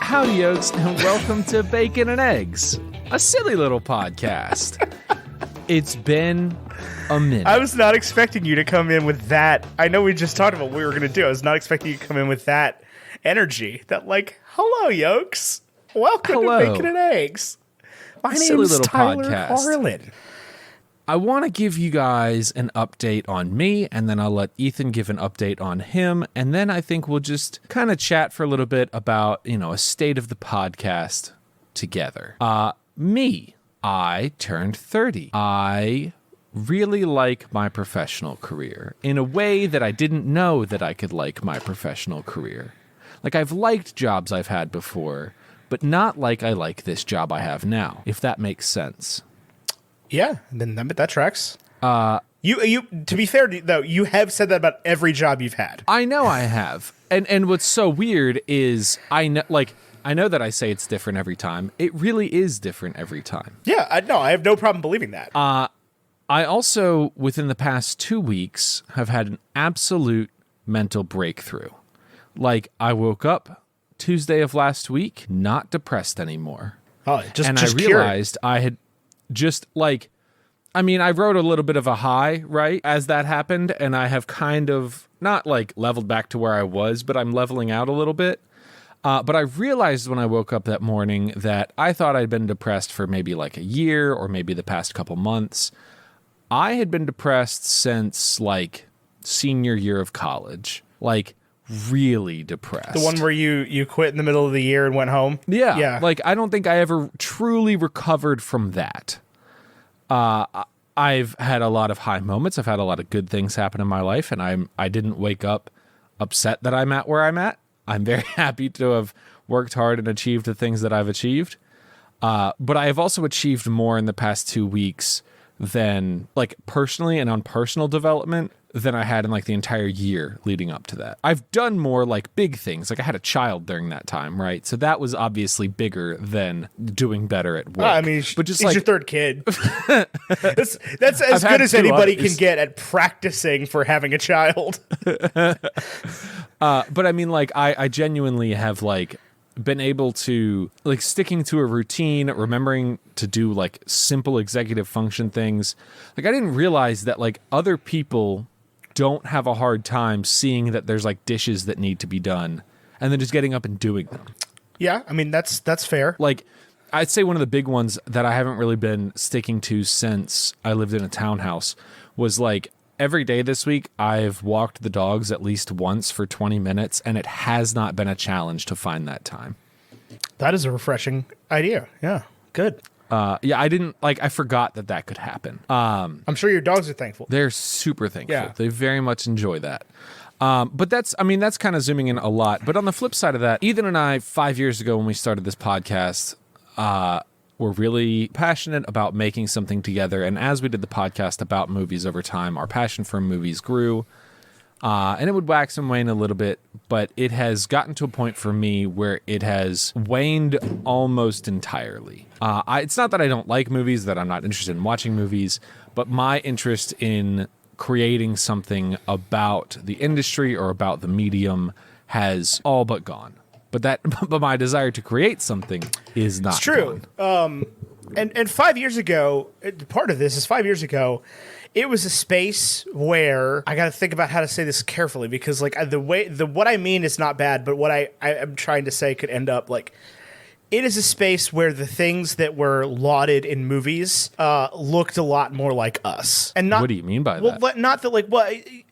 Howdy, yokes, and welcome to Bacon and Eggs, a silly little podcast. It's been a minute. I was not expecting you to come in with that. I know we just talked about what we were going to do. I was not expecting you to come in with that energy. That like, hello, yokes. Welcome to Bacon and Eggs. My name is Tyler Harlan. I want to give you guys an update on me, and then I'll let Ethan give an update on him, and then I think we'll just kind of chat for a little bit about, a state of the podcast together. I turned 30. I really like my professional career in a way that I didn't know that I could like my professional career. Like, I've liked jobs I've had before, but not like I like this job I have now, if that makes sense. Yeah, then that tracks. You to be fair though, you have said that about every job you've had. I know I have. And what's so weird is I know that I say it's different every time. It really is different every time. Yeah, I have no problem believing that. I also, within the past 2 weeks, have had an absolute mental breakthrough. Like, I woke up Tuesday of last week, not depressed anymore. Oh, I realized I had just I wrote a little bit of a high, right, as that happened, and I have kind of not leveled back to where I was, but I'm leveling out a little bit. But I realized when I woke up that morning that I thought I'd been depressed for maybe a year or maybe the past couple months. I had been depressed since senior year of college, really depressed. The one where you quit in the middle of the year and went home? Yeah. I don't think I ever truly recovered from that. I've had a lot of high moments. I've had a lot of good things happen in my life, and I didn't wake up upset that I'm at where I'm at. I'm very happy to have worked hard and achieved the things that I've achieved. But I have also achieved more in the past 2 weeks than personally and on personal development than I had in the entire year leading up to that. I've done more big things. I had a child during that time, right? So that was obviously bigger than doing better at work. But just your third kid. that's as good as anybody can get at practicing for having a child. But I genuinely have been able to sticking to a routine, remembering to do simple executive function things. I didn't realize that other people don't have a hard time seeing that there's dishes that need to be done and then just getting up and doing them. Yeah, that's fair. I'd say one of the big ones that I haven't really been sticking to since I lived in a townhouse was every day this week I've walked the dogs at least once for 20 minutes, and it has not been a challenge to find that time. That is a refreshing idea. Yeah, good. I didn't I forgot that could happen. I'm sure your dogs are thankful. They're super thankful. Yeah. They very much enjoy that. But that's kind of zooming in a lot. But on the flip side of that, Ethan and I, 5 years ago when we started this podcast, were really passionate about making something together. And as we did the podcast about movies over time, our passion for movies grew. And it would wax and wane a little bit, but it has gotten to a point for me where it has waned almost entirely. It's not that I don't like movies, that I'm not interested in watching movies, but my interest in creating something about the industry or about the medium has all but gone. But my desire to create something is not. It's true. Gone. And 5 years ago, part of this is 5 years ago, it was a space where I got to think about how to say this carefully, because what I mean is not bad, but what I am trying to say could end up it is a space where the things that were lauded in movies looked a lot more like us. And not, what do you mean by that? Not that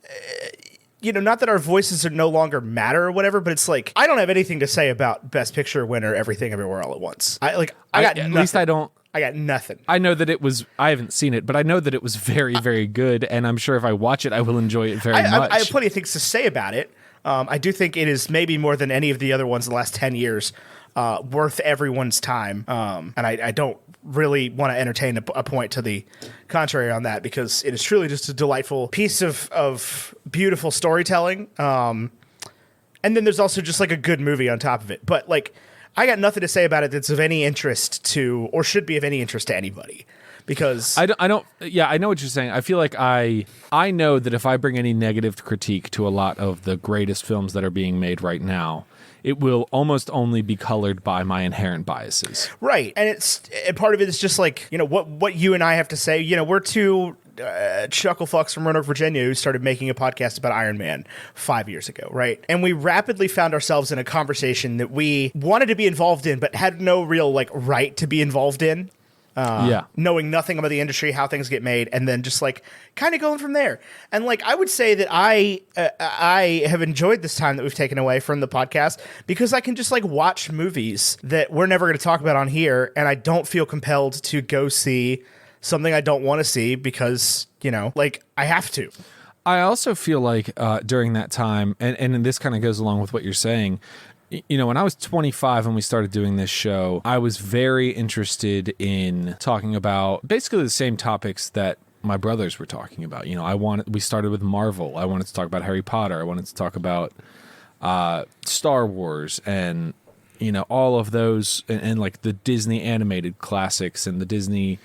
not that our voices are no longer matter or whatever, but it's I don't have anything to say about Best Picture winner Everything Everywhere All at Once. I got nothing. At least I don't. I got nothing. I know that I haven't seen it, but I know that it was very, very good, and I'm sure if I watch it, I will enjoy it very much. I have plenty of things to say about it. I do think it is maybe more than any of the other ones in the last 10 years worth everyone's time. And I don't really want to entertain a point to the contrary on that, because it is truly just a delightful piece of beautiful storytelling. And then there's also just a good movie on top of it. But I got nothing to say about it that's of any interest to, or should be of any interest to anybody, because I don't. Yeah, I know what you're saying. I feel I know that if I bring any negative critique to a lot of the greatest films that are being made right now, it will almost only be colored by my inherent biases. Right. And part of it is just like, what you and I have to say. We're two chuckle fucks from Roanoke, Virginia, who started making a podcast about Iron Man 5 years ago, right? And we rapidly found ourselves in a conversation that we wanted to be involved in, but had no real right to be involved in. Knowing nothing about the industry, how things get made, and then just kind of going from there. And I would say that I have enjoyed this time that we've taken away from the podcast because I can just watch movies that we're never going to talk about on here, and I don't feel compelled to go see something I don't want to see because I have to. I also feel like during that time, and this kind of goes along with what you're saying. When I was 25 and we started doing this show, I was very interested in talking about basically the same topics that my brothers were talking about. We started with Marvel. I wanted to talk about Harry Potter. I wanted to talk about Star Wars and, all of those and the Disney animated classics and the Disney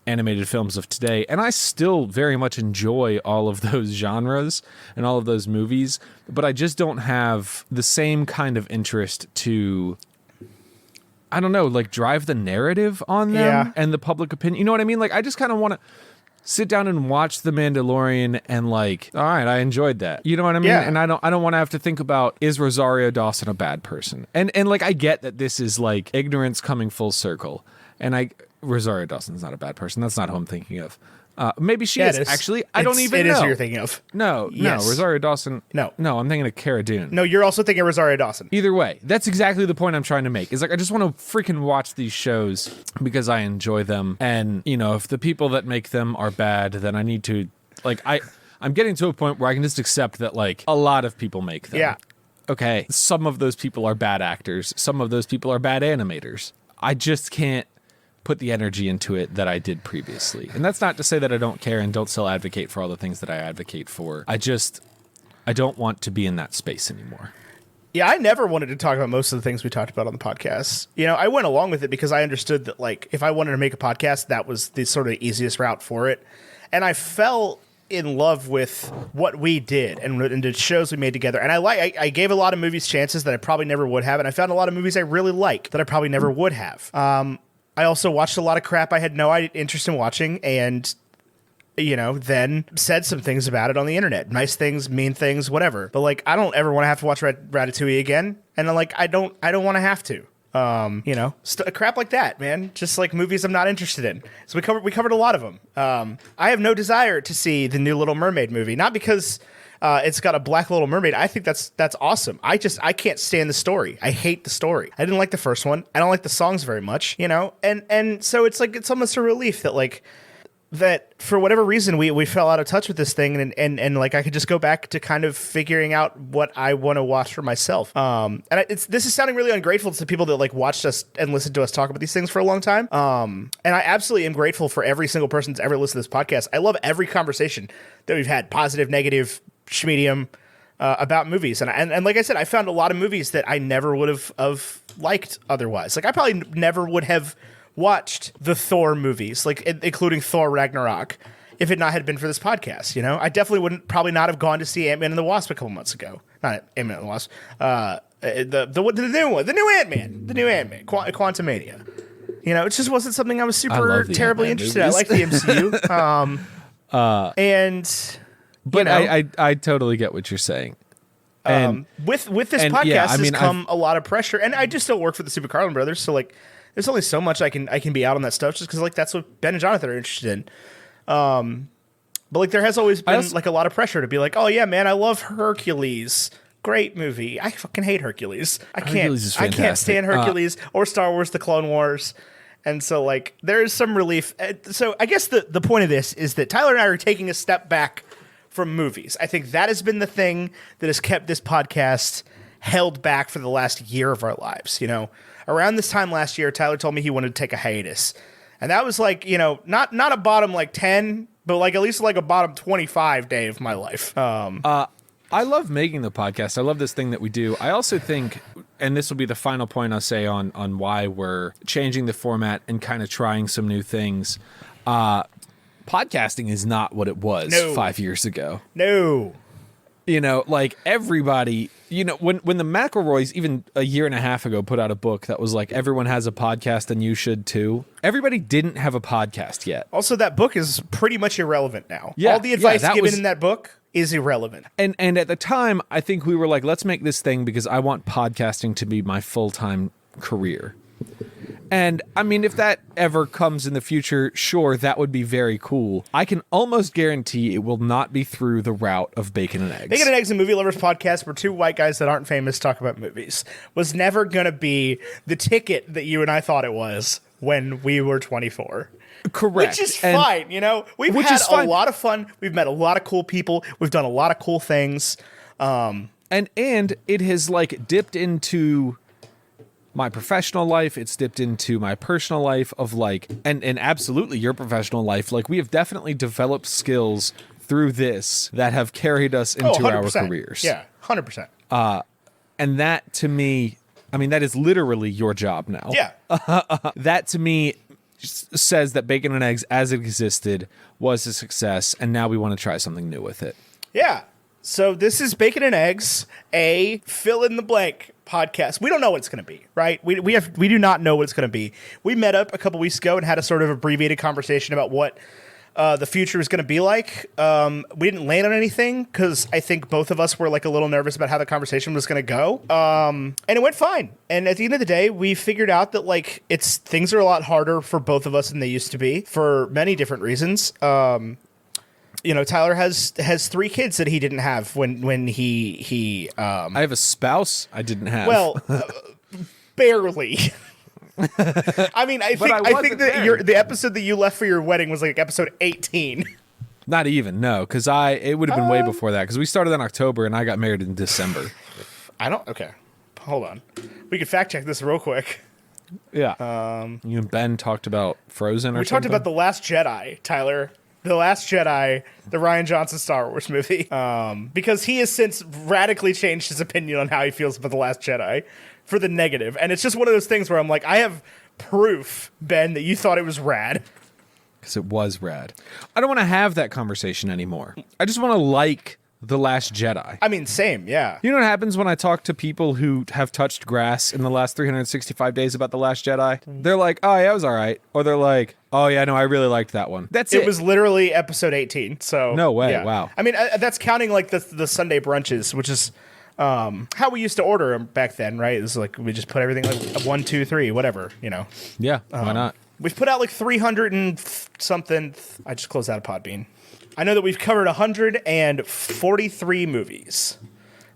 animated films of today. And I still very much enjoy all of those genres and all of those movies, but I just don't have the same kind of interest to, I don't know, drive the narrative on them and the public opinion. You know what I mean? I just kind of want to sit down and watch The Mandalorian and all right, I enjoyed that. You know what I mean? Yeah. And I don't want to have to think about, is Rosario Dawson a bad person? And I get that this is ignorance coming full circle. And Rosario Dawson's not a bad person. That's not who I'm thinking of. Maybe she is. Actually, I don't even know. It is who you're thinking of. No, Rosario Dawson. No, I'm thinking of Cara Dune. No, you're also thinking of Rosario Dawson. Either way, that's exactly the point I'm trying to make. Is I just want to freaking watch these shows because I enjoy them. And, if the people that make them are bad, then I need to, I'm getting to a point where I can just accept that, a lot of people make them. Yeah. Okay, some of those people are bad actors. Some of those people are bad animators. I just can't put the energy into it that I did previously. And that's not to say that I don't care and don't still advocate for all the things that I advocate for. I don't want to be in that space anymore. Yeah, I never wanted to talk about most of the things we talked about on the podcast. I went along with it because I understood that if I wanted to make a podcast, that was the sort of easiest route for it. And I fell in love with what we did and the shows we made together. And I gave a lot of movies chances that I probably never would have. And I found a lot of movies I really like that I probably never would have. I also watched a lot of crap I had no interest in watching and, then said some things about it on the internet. Nice things, mean things, whatever. But I don't ever want to have to watch Ratatouille again. And I don't want to have to. Crap like that, man. Just movies I'm not interested in. So we covered a lot of them. I have no desire to see the new Little Mermaid movie, not because it's got a black Little Mermaid. I think that's awesome. I can't stand the story. I hate the story. I didn't like the first one. I don't like the songs very much, and so it's almost a relief that that for whatever reason we fell out of touch with this thing and I could just go back to kind of figuring out what I want to watch for myself. This is sounding really ungrateful to people that watched us and listened to us talk about these things for a long time. And I absolutely am grateful for every single person that's ever listened to this podcast. I love every conversation that we've had, positive, negative, medium, about movies. And like I said, I found a lot of movies that I never would have liked otherwise. I probably never would have watched the Thor movies, including Thor Ragnarok, if it not had been for this podcast. I definitely probably not have gone to see Ant-Man and the Wasp a couple months ago. Not Ant-Man and the Wasp. The new one, the new Ant-Man, Quantumania. It just wasn't something I was super terribly interested in. I like the MCU. But I totally get what you're saying. And with this podcast has come a lot of pressure, and I just still work for the Super Carlin Brothers, so there's only so much I can be out on that stuff, just because that's what Ben and Jonathan are interested in. But there has always been a lot of pressure to be oh yeah, man, I love Hercules. Great movie. I fucking hate Hercules. I can't stand Hercules or Star Wars: The Clone Wars. And so there is some relief. So I guess the point of this is that Tyler and I are taking a step back from movies. I think that has been the thing that has kept this podcast held back for the last year of our lives. Around this time last year, Tyler told me he wanted to take a hiatus. And that was not a bottom 10, but at least a bottom 25 day of my life. I love making the podcast. I love this thing that we do. I also think, and this will be the final point I'll say on why we're changing the format and kind of trying some new things. Podcasting is not what it was 5 years ago. No. You know, like everybody, you know, when the McElroys even a year and a half ago put out a book that was like, everyone has a podcast and you should too. Everybody didn't have a podcast yet. Also, that book is pretty much irrelevant now. Yeah, all the advice that given was- in that book is irrelevant. And at the time, I think we were like, let's make this thing because I want podcasting to be my full-time career. And I mean, if that ever comes in the future, sure, that would be very cool. I can almost guarantee it will not be through the route of Bacon and Eggs. Bacon and Eggs and Movie Lovers podcast, where two white guys that aren't famous talk about movies, was never going to be the ticket that you and I thought it was when we were 24. Correct. Which is And- fine, you know? We've Which had is fine. a lot of fun. We've met a lot of cool people. We've done a lot of cool things. And it has like dipped into my professional life. It's dipped into my personal life of like, and absolutely your professional life. Like we have definitely developed skills through this that have carried us into our 100%. careers. Yeah, 100%. And that to me, I mean, that is literally your job now. Yeah. That to me says that Bacon and Eggs as it existed was a success. And now we want to try something new with it. Yeah. So this is Bacon and Eggs, a fill in the blank podcast. We don't know what it's going to be, right? We do not know what it's going to be. We met up a couple weeks ago and had a sort of abbreviated conversation about what the future is going to be like. We didn't land on anything because I think both of us were like a little nervous about how the conversation was going to go. And it went fine. And at the end of the day, we figured out that like things are a lot harder for both of us than they used to be for many different reasons. You know, Tyler has 3 kids that he didn't have when he I have a spouse I didn't have. well, barely. I mean, I think wasn't that there. the episode that you left for your wedding was like episode 18. Not even, no, because it would have been way before that because we started in October and I got married in December. Okay. Hold on. We could fact check this real quick. Yeah. You and Ben talked about Frozen or We something? talked about The Last Jedi, Tyler. The Last Jedi, the Rian Johnson Star Wars movie. Because he has since radically changed his opinion on how he feels about The Last Jedi for the negative. And it's just one of those things where I'm like, I have proof, Ben, that you thought it was rad. Because it was rad. I don't want to have that conversation anymore. I just want to like The Last Jedi. I mean, same, yeah. You know what happens when I talk to people who have touched grass in the last 365 days about The Last Jedi? They're like, oh, yeah, it was all right. Or they're like, oh, yeah, no, I really liked that one. That's it. It was literally episode 18, so... No way, yeah. wow. I mean, that's counting, like, the Sunday brunches, which is how we used to order them back then, right? It was like, we just put everything, like, 1, 2, 3, whatever, you know. Yeah, why not? We've put out, like, 300 and something... I just closed out a Podbean. I know that we've covered 143 movies.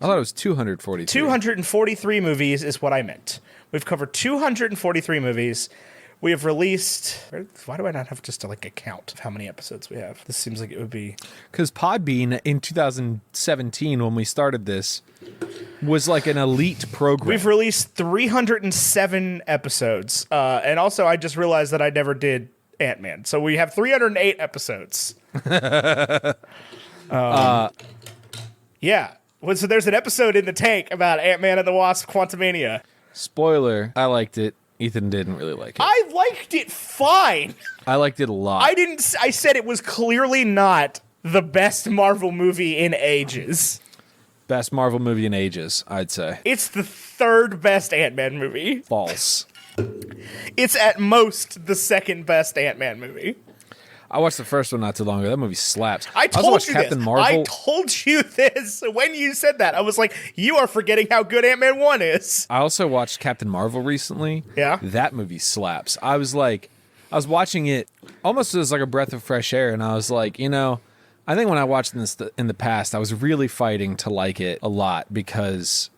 I thought it was 243. 243 movies is what I meant. We've covered 243 movies. We have released... Why do I not have just a count of how many episodes we have? This seems like it would be... Because Podbean in 2017, when we started this, was like an elite program. We've released 307 episodes. And also, I just realized that I never did Ant-Man. So we have 308 episodes. Yeah. Well, so there's an episode in the tank about Ant-Man and the Wasp: Quantumania. Spoiler, I liked it. Ethan didn't really like it. I liked it fine. I liked it a lot. I said it was clearly not the best Marvel movie in ages. Best Marvel movie in ages, I'd say. It's the 3rd best Ant-Man movie. False. It's at most the 2nd best Ant-Man movie. I watched the first one not too long ago. That movie slaps. I also told watched you Captain this. Marvel. I told you this when you said that. I was like, you are forgetting how good Ant-Man 1 is. I also watched Captain Marvel recently. Yeah? That movie slaps. I was watching it almost as like a breath of fresh air, and I was like, you know, I think when I watched this in the past, I was really fighting to like it a lot because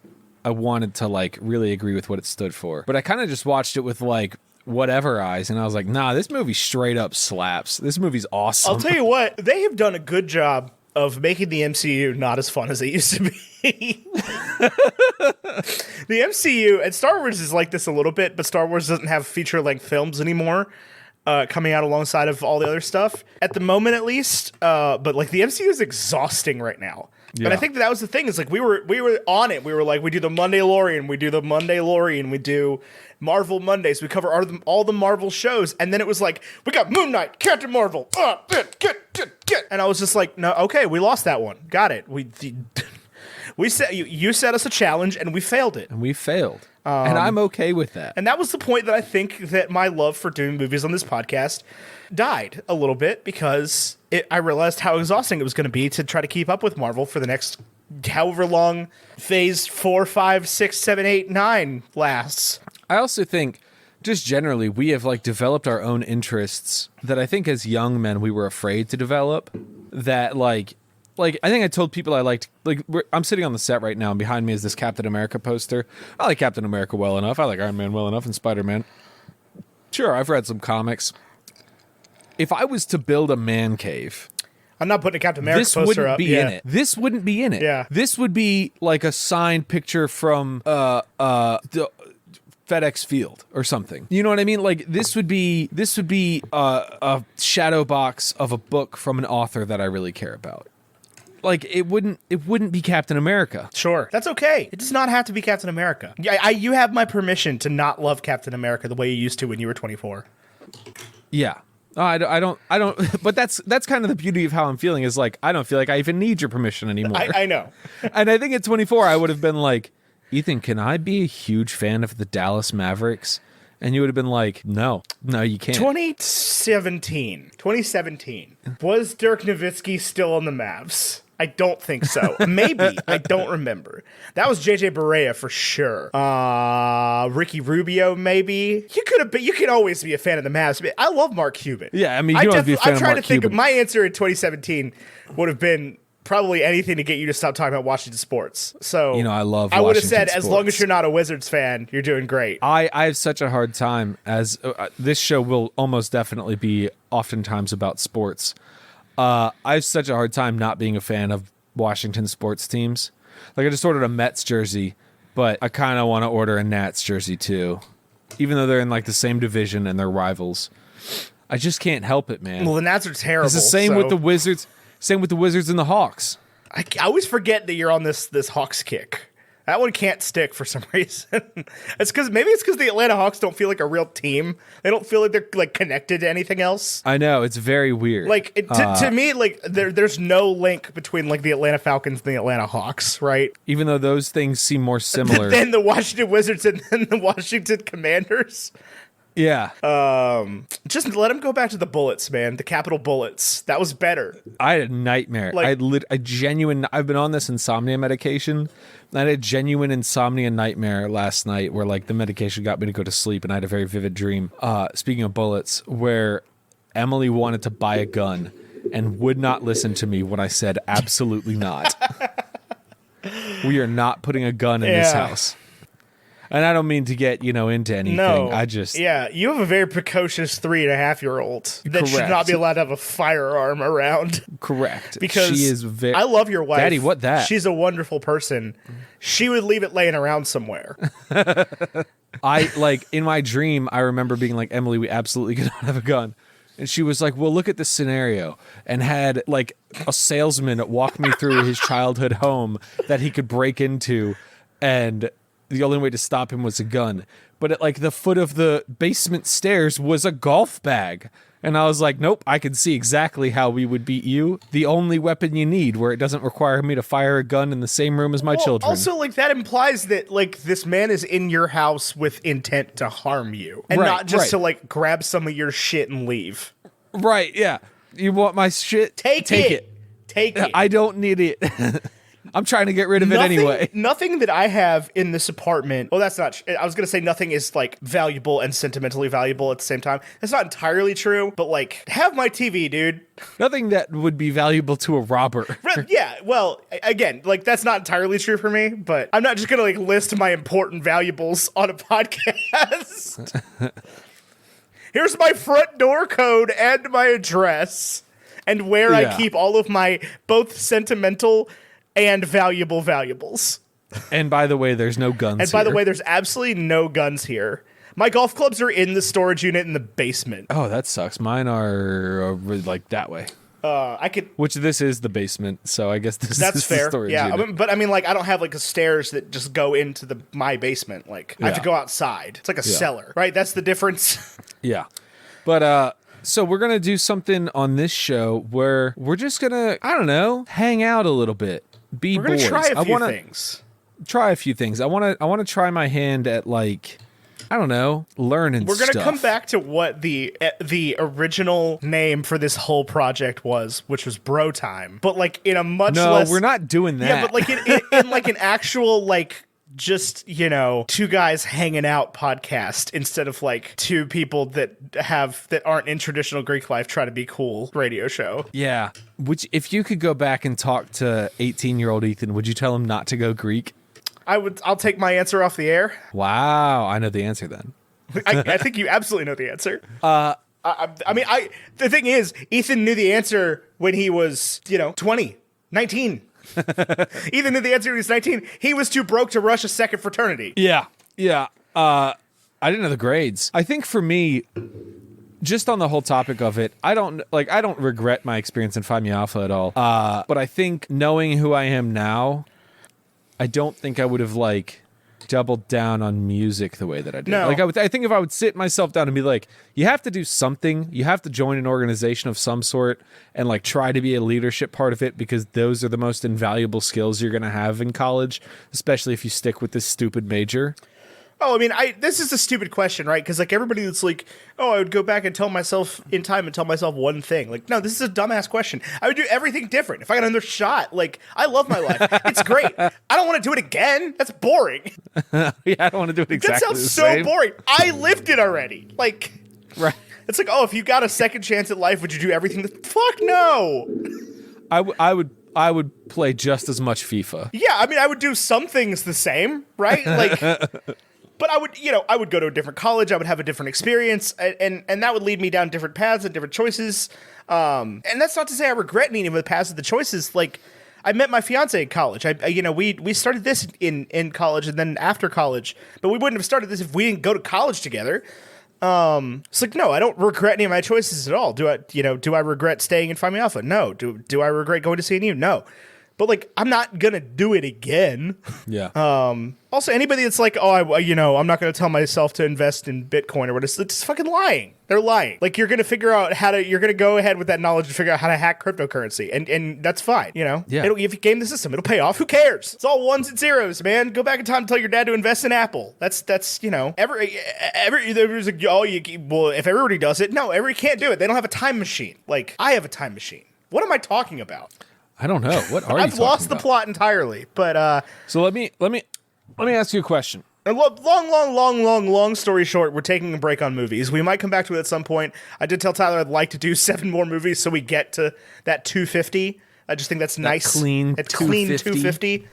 I wanted to like really agree with what it stood for. But I kind of just watched it with like whatever eyes, and I was like, nah, this movie straight up slaps. This movie's awesome. I'll tell you what, they have done a good job of making the MCU not as fun as it used to be. The MCU, and Star Wars is like this a little bit, but Star Wars doesn't have feature-length films anymore coming out alongside of all the other stuff, at the moment at least. But like the MCU is exhausting right now. Yeah. And I think that was the thing, is like we were on it. We were like, we do the Monday-Lorian, we do Marvel Mondays, we cover all the Marvel shows, and then it was like, we got Moon Knight, Captain Marvel, get. And I was just like, no, okay, we lost that one. Got it. We set you set us a challenge and we failed it. And we failed. And I'm okay with that. And that was the point that I think that my love for doing movies on this podcast died a little bit because I realized how exhausting it was going to be to try to keep up with Marvel for the next however long phase 4, 5, 6, 7, 8, 9 lasts. I also think just generally we have like developed our own interests that I think as young men we were afraid to develop. That like I think I told people I liked, like, I'm sitting on the set right now, and behind me is this Captain America poster. I like Captain America well enough. I like Iron Man well enough, and Spider-Man. Sure, I've read some comics. If I was to build a man cave, I'm not putting a Captain America this poster wouldn't up. be in it. This wouldn't be in it. Yeah. This would be like a signed picture from the FedEx Field or something. You know what I mean? Like this would be a shadow box of a book from an author that I really care about. Like it wouldn't be Captain America. Sure, that's okay. It does not have to be Captain America. Yeah, you have my permission to not love Captain America the way you used to when you were 24. Yeah. I don't. But that's kind of the beauty of how I'm feeling. Is like I don't feel like I even need your permission anymore. I know. And I think at 24, I would have been like, Ethan, can I be a huge fan of the Dallas Mavericks? And you would have been like, no, you can't. 2017. Was Dirk Nowitzki still on the Mavs? I don't think so. Maybe. I don't remember. That was JJ Barea for sure. Ricky Rubio, maybe. You can always be a fan of the Mavs. I love Mark Cuban. Yeah, I mean, you don't be a fan of Mark I'm trying to think Cuban. of my answer in 2017 would have been probably anything to get you to stop talking about Washington sports. So I love I would have Washington said, as long as sports. you're not a Wizards fan, you're doing great. I have such a hard time as this show will almost definitely be oftentimes about sports. I have such a hard time not being a fan of Washington sports teams. Like I just ordered a Mets jersey, but I kind of want to order a Nats jersey too, even though they're in like the same division and they're rivals. I just can't help it, man. Well, the Nats are terrible. It's the same with the Wizards. Same with the Wizards and the Hawks. I always forget that you're on this Hawks kick. That one can't stick for some reason. It's because the Atlanta Hawks don't feel like a real team. They don't feel like they're like connected to anything else. I know, it's very weird. Like to me, like there's no link between like the Atlanta Falcons and the Atlanta Hawks, right? Even though those things seem more similar. Than the Washington Wizards and then the Washington Commanders. Yeah. Just let them go back to the Bullets, man. The Capital Bullets. That was better. I had a nightmare. Like- I've been on this insomnia medication. I had a genuine insomnia nightmare last night where like the medication got me to go to sleep, and I had a very vivid dream. Speaking of bullets, where Emily wanted to buy a gun and would not listen to me when I said absolutely not. We are not putting a gun in this Yeah. house. And I don't mean to get, into anything. No, Yeah. you have a very precocious 3.5-year-old that should Correct. not be allowed to have a firearm around. Correct. Because she is very. I love your wife. Daddy, what that? She's a wonderful person. She would leave it laying around somewhere. I like in my dream, I remember being like, Emily, we absolutely cannot have a gun. And she was like, well, look at this scenario, and had like a salesman walk me through his childhood home that he could break into. And the only way to stop him was a gun. But at like the foot of the basement stairs was a golf bag. And I was like, nope, I can see exactly how we would beat you. The only weapon you need where it doesn't require me to fire a gun in the same room as my children. Also, like that implies that like this man is in your house with intent to harm you, and Right, not just right. to like grab some of your shit and leave. Right, yeah. You want my shit? Take it. Take it. I don't need it. I'm trying to get rid of it anyway. Nothing that I have in this apartment. Well, that's not. I was gonna say nothing is like valuable and sentimentally valuable at the same time. That's not entirely true, but like, have my TV, dude. Nothing that would be valuable to a robber. Yeah. Well, again, like that's not entirely true for me, but I'm not just gonna like list my important valuables on a podcast. Here's my front door code and my address, and where Yeah. I keep all of my both sentimental and valuable valuables. And by the way, there's no guns And by the here. way, there's absolutely no guns here. My golf clubs are in the storage unit in the basement. Oh, that sucks. Mine are like that way. I could. Which this is the basement, so I guess this That's is fair. the storage Yeah, unit. but I mean, like, I don't have like stairs that just go into my basement. Like, I have to Yeah. go outside. It's like a cellar, right? That's the difference. Yeah. But so we're gonna do something on this show where we're just gonna, I don't know, hang out a little bit. be We're gonna boys. try a I few want to things. try a few things. I want to try my hand at like, I don't know, learning. We're gonna stuff. come back to what the original name for this whole project was, which was Bro Time, but like in a much No, less. we're not doing that. Yeah, but like in like an actual like just two guys hanging out podcast instead of like two people that aren't in traditional Greek life try to be cool radio show. Yeah. Which, if you could go back and talk to 18-year-old Ethan, would you tell him not to go Greek? I'll take my answer off the air. Wow, I know the answer then. I think you absolutely know the answer. The thing is, Ethan knew the answer when he was 20, 19. Ethan knew the answer when he was 19. He was too broke to rush a second fraternity. Yeah. I didn't know the grades. I think for me, just on the whole topic of it, I don't regret my experience in Phi Mu Alpha at all. But I think knowing who I am now, I don't think I would have doubled down on music the way that I did. No. I think if I would sit myself down and be like, you have to do something, you have to join an organization of some sort and try to be a leadership part of it, because those are the most invaluable skills you're going to have in college, especially if you stick with this stupid major. Oh, I mean, this is a stupid question, right? Because everybody that's like, oh, I would go back and tell myself in time and tell myself one thing. Like, no, this is a dumbass question. I would do everything different if I got another shot. Like, I love my life. It's great. I don't want to do it again. That's boring. Yeah, I don't want to do it exactly That sounds the so same. boring. I lived it already. Like, Right. it's like, oh, if you got a second chance at life, would you do everything? Fuck no. I would play just as much FIFA. Yeah, I mean, I would do some things the same, right? Like, but I would go to a different college. I would have a different experience, and that would lead me down different paths and different choices. And that's not to say I regret any of the paths of the choices. Like, I met my fiance in college. We started this in college and then after college, but we wouldn't have started this if we didn't go to college together. It's like, no, I don't regret any of my choices at all. Do I regret staying in Phi Mu Alpha? No. Do I regret going to CNU? No. But I'm not gonna do it again. Yeah. Also, anybody that's like, oh, I'm not gonna tell myself to invest in Bitcoin or whatever, it's fucking lying. They're lying. Like, you're gonna figure out you're gonna go ahead with that knowledge to figure out how to hack cryptocurrency, and that's fine. Yeah. If you game the system, it'll pay off. Who cares? It's all ones and zeros, man. Go back in time and tell your dad to invest in Apple. That's there's like, if everybody does it, no, everybody can't do it. They don't have a time machine. Like, I have a time machine. What am I talking about? I don't know. What are you I've lost the plot entirely, but So let me ask you a question. long story short, we're taking a break on movies. We might come back to it at some point. I did tell Tyler I'd like to do 7 more movies so we get to that 250. I just think that's nice. Clean 250.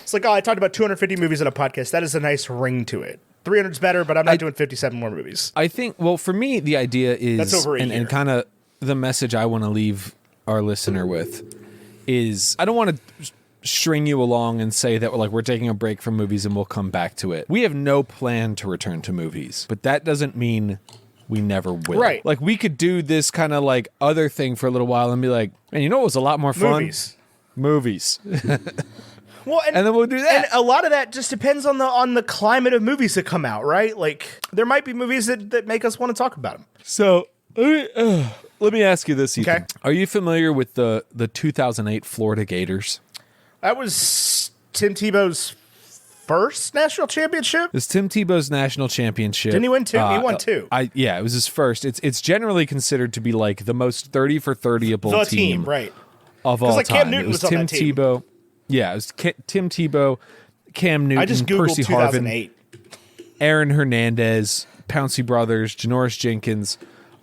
It's like, oh, I talked about 250 movies in a podcast. That is a nice ring to it. 300's better, but I'm not doing 57 more movies. I think, well, for me, the idea is, That's over a year. and kind of the message I want to leave our listener with is, I don't want to string you along and say that we're taking a break from movies and we'll come back to it. We have no plan to return to movies, but that doesn't mean we never will. Right. We could do this kind of other thing for a little while and be like, man, what was a lot more fun? Movies. Well, and then we'll do that. And a lot of that just depends on the climate of movies that come out, right? Like, there might be movies that make us want to talk about them. So let me ask you this, Ethan. Okay. Are you familiar with the 2008 Florida Gators? That was Tim Tebow's first national championship. It's Tim Tebow's national championship. Didn't he win 2? He won 2. Yeah, it was his first. It's generally considered to be the most 30 for 30able team right? of all time. Cam Newton it was was on Tim that team. Tebow. Yeah, it was Tim Tebow, Cam Newton, I just googled Percy Harvin, 2008. Aaron Hernandez, Pouncey Brothers, Janoris Jenkins,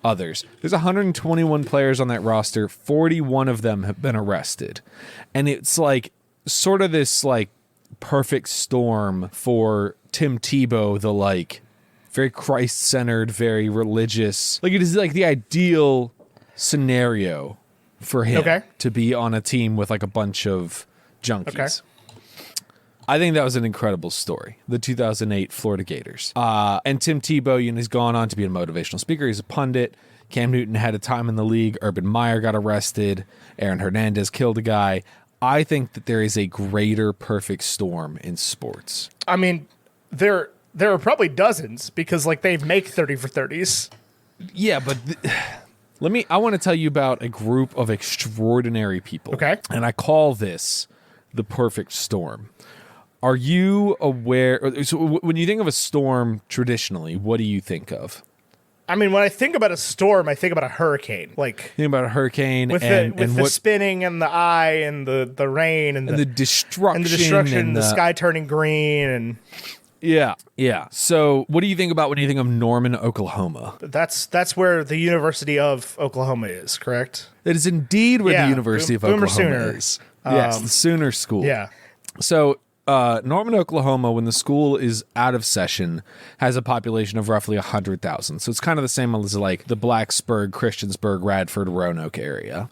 others. There's 121 players on that roster. 41 of them have been arrested. And it's sort of this perfect storm for Tim Tebow, the very Christ-centered, very religious. It is the ideal scenario for him to be on a team with a bunch of junkies. Okay. I think that was an incredible story, the 2008 Florida Gators. And Tim Tebow, he's gone on to be a motivational speaker. He's a pundit. Cam Newton had a time in the league. Urban Meyer got arrested. Aaron Hernandez killed a guy. I think that there is a greater perfect storm in sports. I mean, there are probably dozens because they make 30 for 30s. Yeah, but I want to tell you about a group of extraordinary people. Okay. And I call this the perfect storm. Are you aware? So when you think of a storm traditionally, what do you think of? I mean, when I think about a storm, I think about a hurricane. Like Think about a hurricane with the spinning and the eye and the rain and the destruction and the sky turning green and yeah. So what do you think about when you think of Norman, Oklahoma? that's where the University of Oklahoma is, correct? That is indeed where the University of Boomer Oklahoma Sooner. is. Yes, the Sooner School. Yeah. So Norman, Oklahoma, when the school is out of session, has a population of roughly 100,000. So it's kind of the same as like the Blacksburg, Christiansburg, Radford, Roanoke area.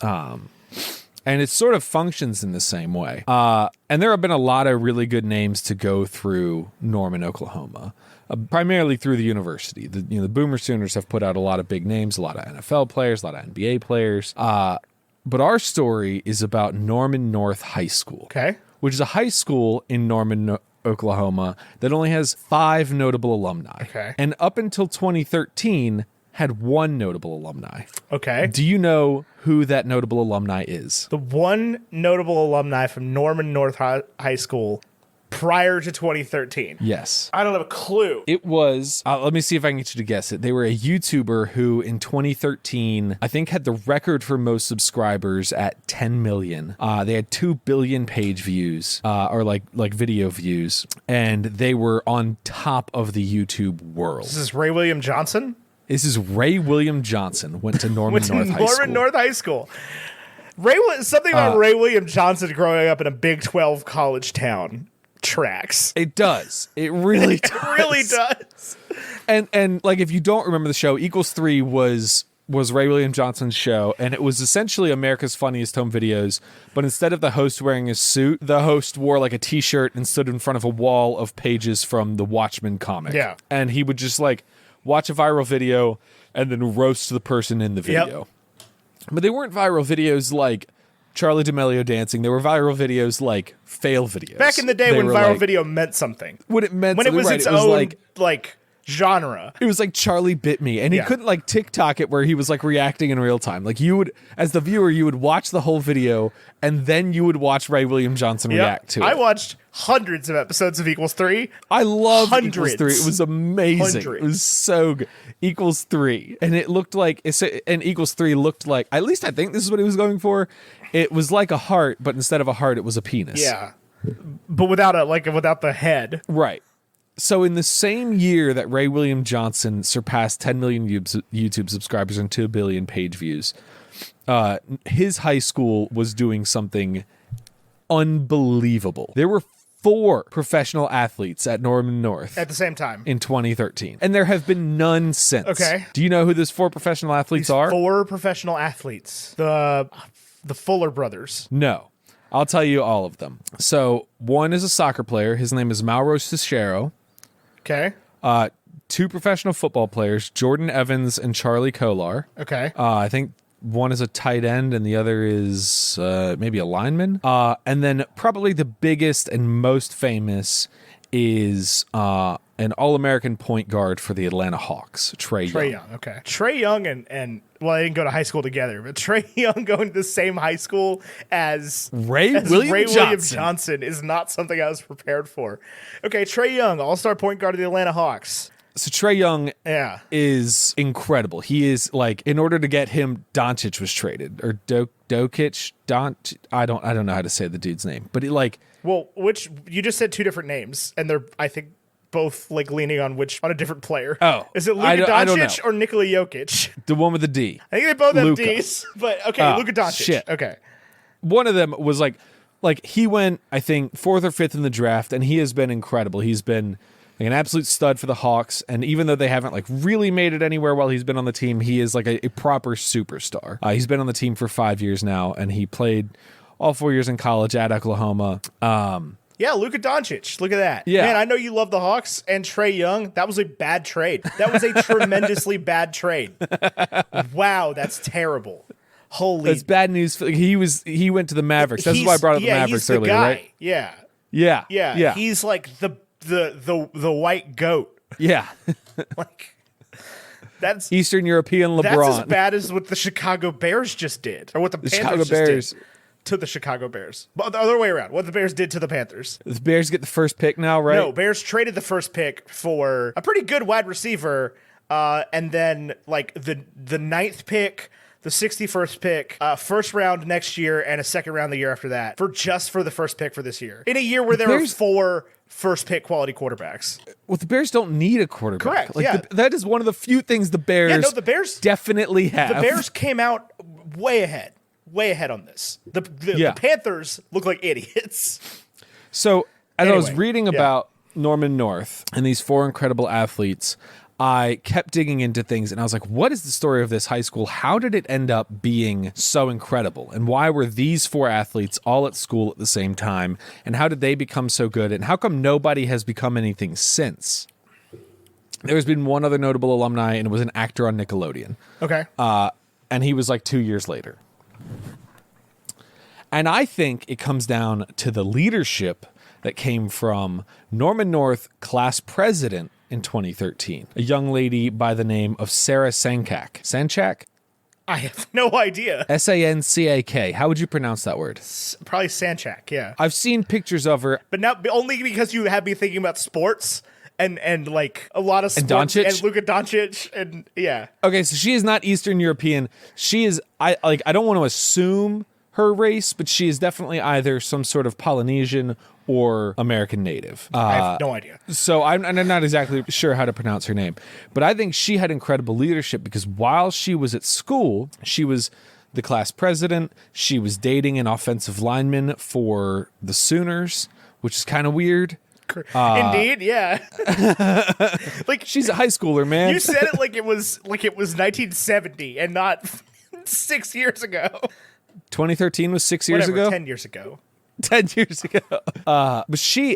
And it sort of functions in the same way. And there have been a lot of really good names to go through Norman, Oklahoma, primarily through the university. The Boomer Sooners have put out a lot of big names, a lot of NFL players, a lot of NBA players. But our story is about Norman North High School. Okay. Which is a high school in Norman, Oklahoma that only has 5 notable alumni. Okay. And up until 2013 had 1 notable alumni. Okay. Do you know who that notable alumni is? The one notable alumni from Norman North High School prior to 2013. Yes. I don't have a clue. It was, let me see if I can get you to guess it. They were a YouTuber who in 2013, I think had the record for most subscribers at 10 million. They had 2 billion page views, or like video views, and they were on top of the YouTube world. This is Ray William Johnson? This is Ray William Johnson, went to Norman North High School. Norman North High School. Something about Ray William Johnson growing up in a Big 12 college town tracks. It does. It really does. It really does. And like, if you don't remember the show, Equals 3 was Ray William Johnson's show, and it was essentially America's Funniest Home Videos, but instead of the host wearing a suit, the host wore like a t-shirt and stood in front of a wall of pages from the Watchmen comic. Yeah. And he would just like watch a viral video and then roast the person in the video. Yep. But they weren't viral videos like Charlie D'Amelio dancing. They were viral videos like fail videos. Back in the day when viral video meant something. When it meant when it something, was right, its it was own like genre. It was like Charlie Bit Me, and he Yeah. couldn't like TikTok it where he was like reacting in real time. Like you would, as the viewer, you would watch the whole video, and then you would watch Ray William Johnson react to it. I watched hundreds of episodes of Equals 3. I love Hundreds. Equals 3. It was amazing. Hundreds. It was so good. Equals 3, and it looked like and Equals 3 looked like, at least I think this is what he was going for. It was like a heart, but instead of a heart, it was a penis. Yeah. But without the head. Right. So in the same year that Ray William Johnson surpassed 10 million YouTube subscribers and 2 billion page views, his high school was doing something unbelievable. There were 4 professional athletes at Norman North At the same time. in 2013, and there have been none since. Okay. Do you know who those 4 professional athletes are? 4 professional athletes. The Fuller brothers. No. I'll tell you all of them. So one is a soccer player. His name is Mauro Cicero. Okay. 2 professional football players, Jordan Evans and Charlie Kolar. Okay. I think one is a tight end and the other is maybe a lineman. And then probably the biggest and most famous is an All-American point guard for the Atlanta Hawks, Trae Young. Okay. Trae Young and well, they didn't go to high school together, but Trae Young going to the same high school as Ray William Johnson is not something I was prepared for. Okay, Trae Young, all-star point guard of the Atlanta Hawks. So Trae Young Yeah. is incredible. He is like, in order to get him, Doncic was traded, or Dokic. I don't know how to say the dude's name, but he like. Well, which you just said 2 different names, and they're I think both like leaning on a different player. Oh, is it Luka I don't Doncic know. or Nikola Jokic? The one with the D. I think they both have Luka. D's, but okay, Luka Doncic. Shit. Okay. One of them was like he went, I think, 4th or 5th in the draft, and he has been incredible. He's been like an absolute stud for the Hawks, and even though they haven't like really made it anywhere while he's been on the team, he is like a proper superstar. He's been on the team for 5 years now, and he played all 4 years in college at Oklahoma. Yeah, Luka Doncic. Look at that. Yeah. Man, I know you love the Hawks and Trae Young. That was a bad trade. That was a tremendously bad trade. Wow, that's terrible. Holy. That's bad news. He went to the Mavericks. That's why I brought up the Mavericks he's the earlier, guy. right? Yeah. Yeah. He's like the white goat. Yeah. Like that's Eastern European LeBron. That's as bad as what the Chicago Bears just did, or what the Panthers Chicago just Bears. did. to the Chicago Bears. But the other way around, what the Bears did to the Panthers. The Bears get the first pick now, right? No, Bears traded the first pick for a pretty good wide receiver, and then like the ninth pick, the 61st pick, first round next year, and a second round the year after that for the first pick for this year. In a year where there were 4 first pick quality quarterbacks. Well, the Bears don't need a quarterback. Correct, Like, yeah. that is one of the few things the Bears, the Bears definitely have. The Bears came out way ahead on this. The Panthers look like idiots. So, as I was Anyway, reading about Norman North and these 4 incredible athletes, I kept digging into things and I was like, what is the story of this high school? How did it end up being so incredible? And why were these 4 athletes all at school at the same time? And how did they become so good? And how come nobody has become anything since? There's been one other notable alumni, and it was an actor on Nickelodeon. Okay. And he was like 2 years later. And I think it comes down to the leadership that came from Norman North class president in 2013, a young lady by the name of Sarah Sanchak. Sanchak? I have no idea. Sancak. How would you pronounce that word? Probably Sanchak, yeah. I've seen pictures of her. But now only because you have me thinking about sports and like a lot of sports Doncic? and Luka Doncic and yeah. Okay, so she is not Eastern European. She is, I don't want to assume her race, but she is definitely either some sort of Polynesian or American native. I have no idea. So I'm not exactly sure how to pronounce her name, but I think she had incredible leadership because while she was at school, she was the class president. She was dating an offensive lineman for the Sooners, which is kind of weird. Indeed, yeah. Like She's a high schooler, man. you said it like it was 1970 and not 6 years ago. 2013 was 6 years Whatever, ago. 10 years ago. 10 years ago.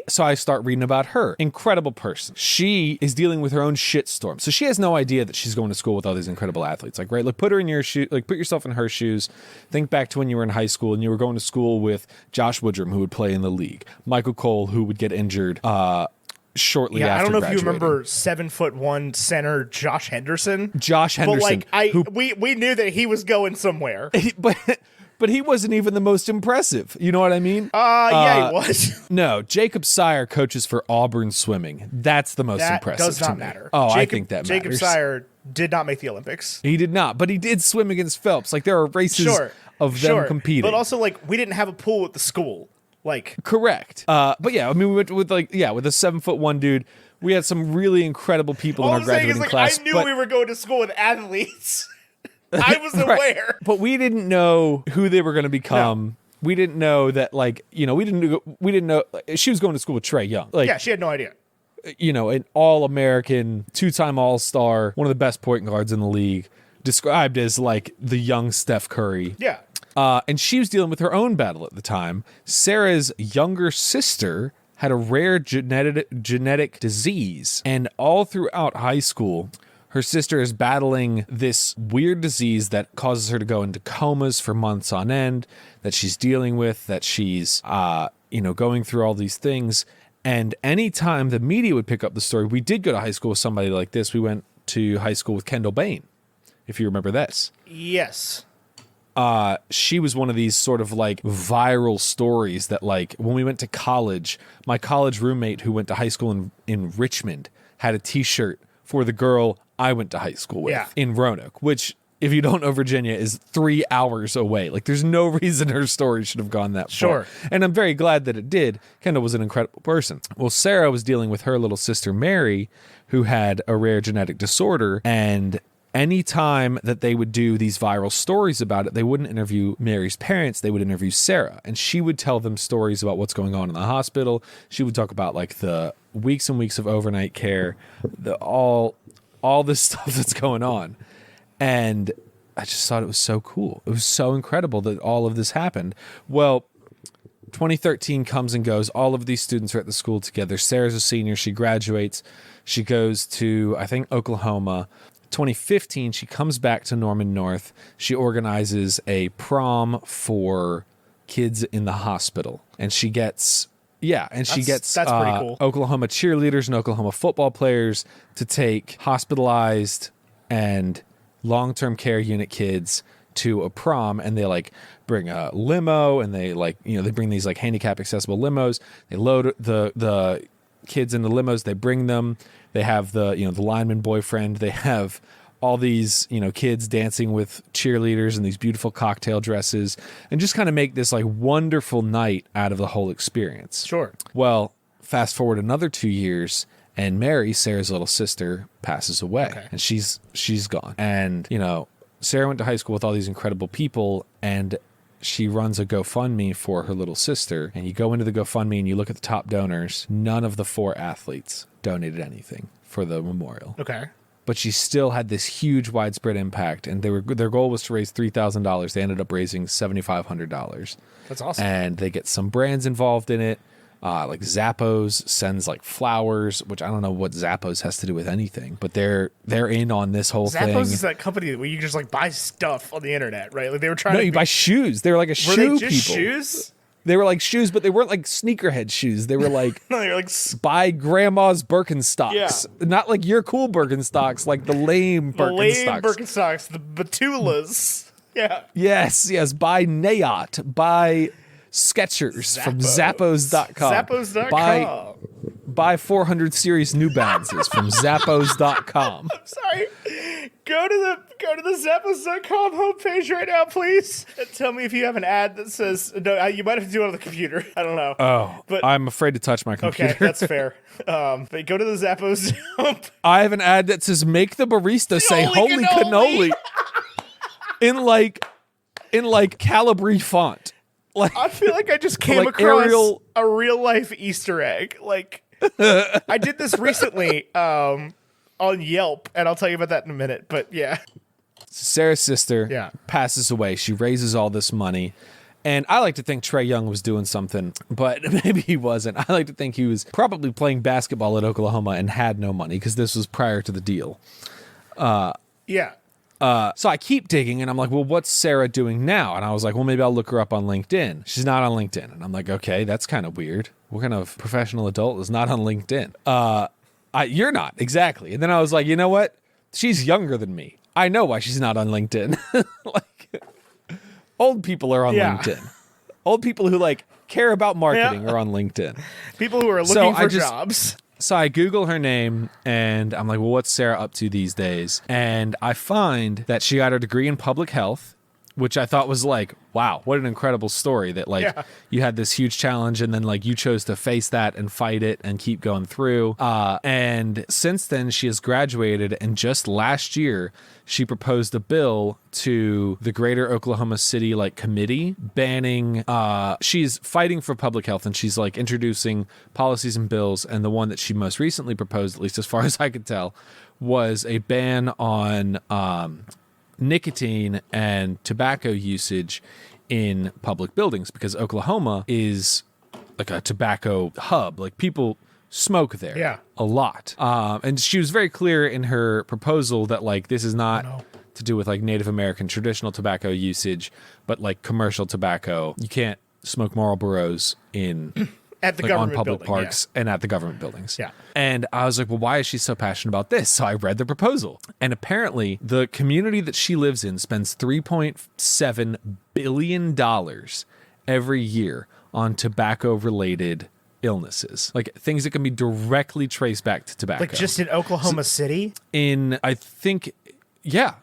So I start reading about her. Incredible person. She is dealing with her own shitstorm. So she has no idea that she's going to school with all these incredible athletes. Like, right, like put her in your shoe, like put yourself in her shoes. Think back to when you were in high school and you were going to school with Josh Woodrum, who would play in the league, Michael Cole, who would get injured shortly after I don't know graduating. if you remember 7'1" center Josh Henderson. Josh Henderson. But like we knew that he was going somewhere. But he wasn't even the most impressive. You know what I mean? Yeah, he was. No, Jacob Sire coaches for Auburn swimming. That's the most That impressive does to not me. matter. Oh, I Jacob, think that Jacob matters. Sire did not make the Olympics. He did not, but he did swim against Phelps. Like there are races of them competing. But also, like, we didn't have a pool at the school. Like, correct. But yeah, I mean, we went with with a 7'1" dude. We had some really incredible people in all our I'm saying is, graduating like, class. I knew but, we were going to school with athletes. I was right. aware. But we didn't know who they were going to become. No. We didn't know that, like, we didn't know she was going to school with Trae Young. Like, Yeah, she had no idea. An All-American, 2-time All-Star, one of the best point guards in the league, described as like the young Steph Curry. Yeah. And she was dealing with her own battle at the time. Sarah's younger sister had a rare genetic disease, and all throughout high school, her sister is battling this weird disease that causes her to go into comas for months on end, that she's dealing with, that she's, going through all these things. And anytime the media would pick up the story, we did go to high school with somebody like this. We went to high school with Kendall Bain, if you remember this. Yes. She was one of these sort of like viral stories that, like, when we went to college, my college roommate who went to high school in Richmond had a t-shirt for the girl I went to high school with in Roanoke, which, if you don't know Virginia, is 3 hours away. Like, there's no reason her story should have gone that far. And I'm very glad that it did. Kendall was an incredible person. Well, Sarah was dealing with her little sister, Mary, who had a rare genetic disorder, and any time that they would do these viral stories about it, they wouldn't interview Mary's parents, they would interview Sarah. And she would tell them stories about what's going on in the hospital. She would talk about, like, the weeks and weeks of overnight care, all this stuff that's going on. And I just thought it was so cool. It was so incredible that all of this happened. Well, 2013 comes and goes. All of these students are at the school together. Sarah's a senior. She graduates. She goes to, I think, Oklahoma. 2015, she comes back to Norman North. She organizes a prom for kids in the hospital. And she gets... that's pretty cool. Oklahoma cheerleaders and Oklahoma football players to take hospitalized and long-term care unit kids to a prom, and they like bring a limo, and they like, you know, they bring these like handicap accessible limos. They load the kids in the limos. They bring them. They have the, you know, the lineman boyfriend. They have all these, you know, kids dancing with cheerleaders in these beautiful cocktail dresses, and just kind of make this like wonderful night out of the whole experience. Sure. Well, fast forward another 2 years, and Mary, Sarah's little sister, passes away, and she's gone. And, you know, Sarah went to high school with all these incredible people, and she runs a GoFundMe for her little sister. And you go into the GoFundMe and you look at the top donors. None of the 4 athletes donated anything for the memorial. Okay. But she still had this huge widespread impact, and their goal was to raise $3,000. They ended up raising $7,500. That's awesome. And they get some brands involved in it. Like Zappos sends like flowers, which I don't know what Zappos has to do with anything, but they're in on this whole thing. Zappos is that company where you just like buy stuff on the internet, right? Like they were trying No, to you buy shoes. They were like a were shoe they just people. shoes? They were like shoes, but they weren't like sneakerhead shoes. They were like No, they're like buy grandma's Birkenstocks. Not like your cool Birkenstocks, like the lame the lame Birkenstocks. Birkenstocks, the Batulas. Yeah. Yes. Buy Nayot. Buy Skechers from Zappos.com. Zappos.com. Buy 400 series New Balances from Zappos.com. Sorry. Go to the Zappos.com homepage right now, please. And tell me if you have an ad that says no. You might have to do it on the computer. I don't know. Oh, but I'm afraid to touch my computer. okay, that's fair. But go to the Zappos. I have an ad that says "Make the barista say Holy holy cannoli." cannoli" in like Calibri font. Like I feel like I just came like across a real life Easter egg. Like I did this recently on Yelp, and I'll tell you about that in a minute. But yeah. Sarah's sister passes away. She raises all this money. And I like to think Trae Young was doing something, but maybe he wasn't. I like to think he was probably playing basketball at Oklahoma and had no money because this was prior to the deal. Yeah. So I keep digging, and I'm like, well, what's Sarah doing now? And I was like, well, maybe I'll look her up on LinkedIn. She's not on LinkedIn. And I'm like, okay, that's kind of weird. What kind of professional adult is not on LinkedIn? You're not, exactly. And then I was like, you know what? She's younger than me. I know why she's not on LinkedIn. Like, old people are on LinkedIn. Old people who like care about marketing are on LinkedIn. People who are looking for jobs. So I Google her name, and I'm like, well, what's Sarah up to these days? And I find that she got her degree in public health, which I thought was like, wow, what an incredible story that like you had this huge challenge, and then like you chose to face that and fight it and keep going through. And since then she has graduated, and just last year she proposed a bill to the Greater Oklahoma City like committee banning, she's fighting for public health, and she's like introducing policies and bills. And the one that she most recently proposed, at least as far as I could tell, was a ban on nicotine and tobacco usage in public buildings, because Oklahoma is like a tobacco hub. Like people smoke there a lot. And she was very clear in her proposal that like this is not to do with like Native American traditional tobacco usage, but like commercial tobacco. You can't smoke Marlboros in at the like government on public building, parks and at the government buildings. Yeah. And I was like, well, why is she so passionate about this? So I read the proposal. And apparently the community that she lives in spends $3.7 billion every year on tobacco related illnesses, like things that can be directly traced back to tobacco. Like just in Oklahoma City? I think, yeah.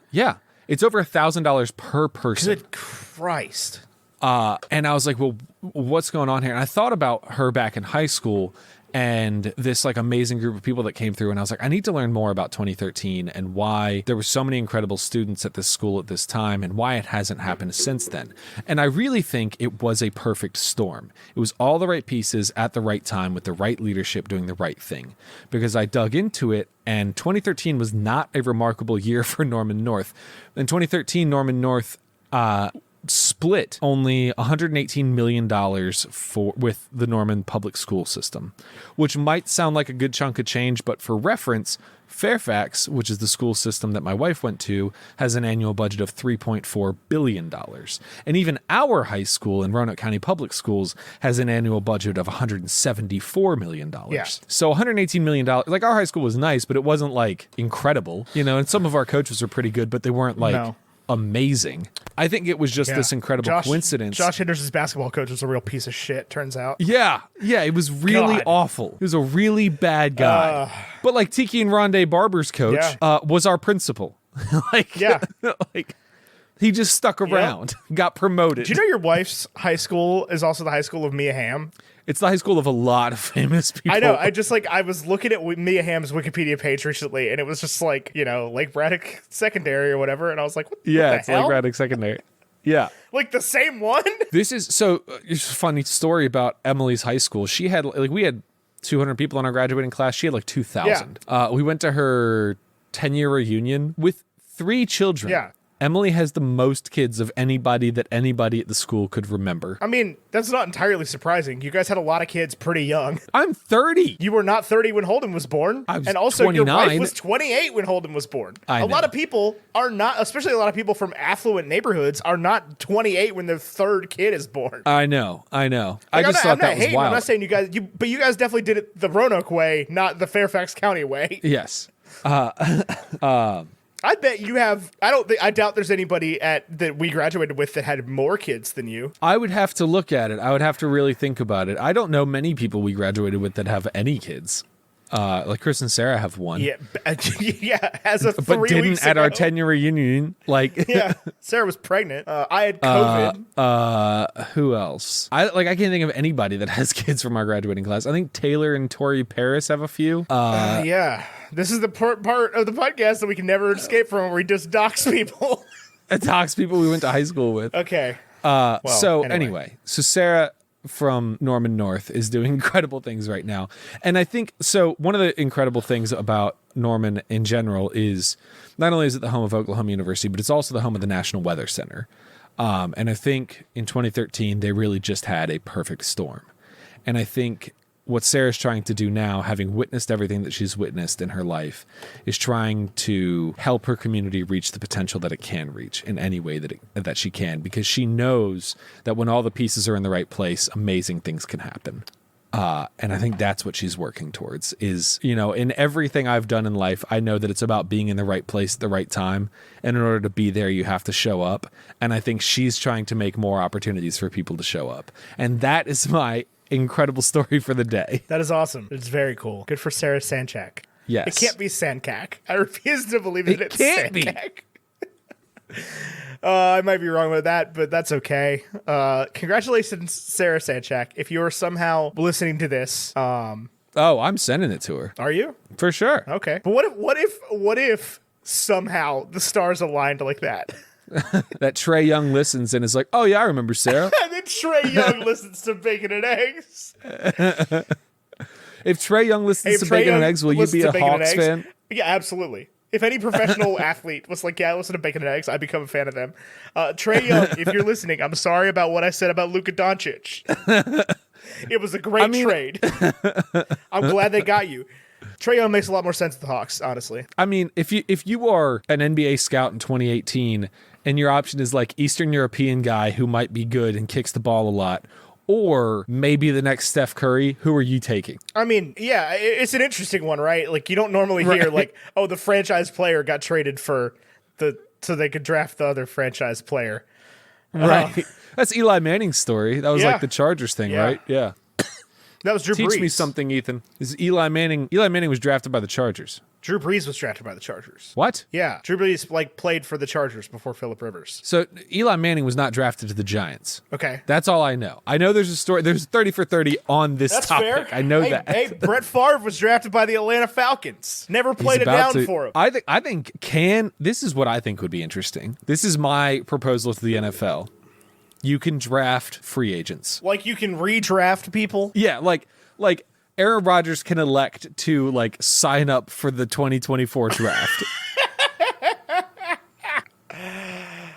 It's over $1,000 per person. Good Christ. And I was like, well, what's going on here? And I thought about her back in high school and this like amazing group of people that came through. And I was like, I need to learn more about 2013 and why there were so many incredible students at this school at this time and why it hasn't happened since then. And I really think it was a perfect storm. It was all the right pieces at the right time with the right leadership doing the right thing, because I dug into it. And 2013 was not a remarkable year for Norman North. In 2013, Norman North, split only $118 million with the Norman public school system, which might sound like a good chunk of change, but for reference, Fairfax, which is the school system that my wife went to, has an annual budget of $3.4 billion. And even our high school in Roanoke County Public Schools has an annual budget of $174 million. Yeah. So $118 million, like our high school was nice, but it wasn't like incredible, you know, and some of our coaches were pretty good, but they weren't like amazing. I think it was just this incredible coincidence. Josh Henderson's basketball coach was a real piece of shit, turns out. Yeah, it was really awful. He was a really bad guy. But like Tiki and Rondé Barber's coach was our principal. Like, like he just stuck around, got promoted. Do you know your wife's high school is also the high school of Mia Hamm? It's the high school of a lot of famous people. I know. I was looking at Mia Hamm's Wikipedia page recently, and it was just like, Lake Braddock Secondary or whatever, and I was like, what the it's hell? Lake Braddock Secondary. Yeah. Like the same one? This is so it's a funny story about Emily's high school. She had we had 200 people in our graduating class. She had like 2,000. We went to her 10-year reunion with 3 children. Yeah. Emily has the most kids of anybody that anybody at the school could remember. I mean, that's not entirely surprising. You guys had a lot of kids pretty young. I'm 30. You were not 30 when Holden was born. I was and also 29. Your wife was 28 when Holden was born. A lot of people are not, especially a lot of people from affluent neighborhoods, are not 28 when their 3rd kid is born. I know. I Like, just thought that was wild. I'm not saying you guys, but you guys definitely did it the Roanoke way, not the Fairfax County way. Yes. I bet you have. I doubt there's anybody that we graduated with that had more kids than you. I would have to look at it. I would have to really think about it. I don't know many people we graduated with that have any kids. Like Chris and Sarah have one. Yeah, as of 3 but didn't weeks at ago. our 10-year reunion. Like, Sarah was pregnant. I had COVID. Who else? I can't think of anybody that has kids from our graduating class. I think Taylor and Tori Paris have a few. This is the part of the podcast that we can never escape from, where we just dox people. Dox people we went to high school with. Okay. So anyway, Sarah from Norman North is doing incredible things right now. And I think, so one of the incredible things about Norman in general is not only is it the home of Oklahoma University, but it's also the home of the National Weather Center. And I think in 2013, they really just had a perfect storm. And I think what Sarah's trying to do now, having witnessed everything that she's witnessed in her life, is trying to help her community reach the potential that it can reach in any way that she can, because she knows that when all the pieces are in the right place, amazing things can happen. And I think that's what she's working towards is, in everything I've done in life, I know that it's about being in the right place at the right time. And in order to be there, you have to show up. And I think she's trying to make more opportunities for people to show up. And that is my incredible story for the day. That is awesome. It's very cool. Good for Sarah Sanchak. Yes. It can't be Sancac. I refuse to believe that it's can't Sancac. I might be wrong with that, but that's okay. Congratulations, Sarah Sanchak. If you're somehow listening to this, I'm sending it to her. Are you? For sure. Okay. But what if somehow the stars aligned like that? That Trey Young listens and is like, oh yeah, I remember Sarah. And then Trey Young listens to Bacon and Eggs. If Trey Young listens to Bacon and Eggs, will you be a Hawks fan? Yeah, absolutely. If any professional athlete was like, yeah, I listen to Bacon and Eggs, I'd become a fan of them. Trey Young, if you're listening, I'm sorry about what I said about Luka Doncic. It was a great trade. I'm glad they got you. Trey Young makes a lot more sense with the Hawks, honestly. I mean, if you are an NBA scout in 2018 and your option is like Eastern European guy who might be good and kicks the ball a lot, or maybe the next Steph Curry, who are you taking? I mean, yeah, it's an interesting one, right? Like, you don't normally hear like, oh, the franchise player got traded so they could draft the other franchise player. Right. That's Eli Manning's story. That was like the Chargers thing, right? Yeah. That was Drew Brees. Teach me something, Ethan. Is Eli Manning was drafted by the Chargers. Drew Brees was drafted by the Chargers. What? Yeah. Drew Brees played for the Chargers before Phillip Rivers. So Eli Manning was not drafted to the Giants. Okay. That's all I know. I know there's a story. There's 30 for 30 on this That's topic. fair. I know that. Hey, Brett Favre was drafted by the Atlanta Falcons. Never played it down for him. I think this is what I think would be interesting. This is my proposal to the NFL. You can draft free agents. Like, you can redraft people? Yeah, like Aaron Rodgers can elect to sign up for the 2024 draft.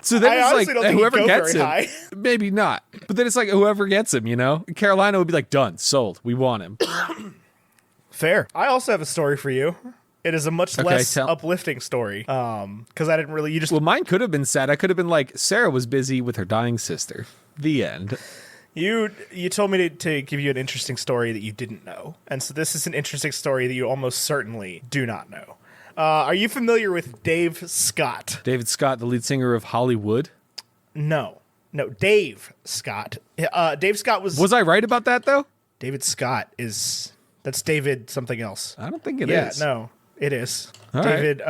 So then it's like whoever gets him, maybe not. But then it's like whoever gets him, Carolina would be like, done, sold. We want him. Fair. I also have a story for you. It is a much less uplifting story. Because I didn't really. Well, mine could have been sad. I could have been like, Sarah was busy with her dying sister. The end. You told me to give you an interesting story that you didn't know. And so this is an interesting story that you almost certainly do not know. Are you familiar with Dave Scott? David Scott, the lead singer of Hollywood. No, Dave Scott. Dave Scott was I right about that though? David Scott that's David something else. I don't think it is. Yeah, no, it is. All right. David,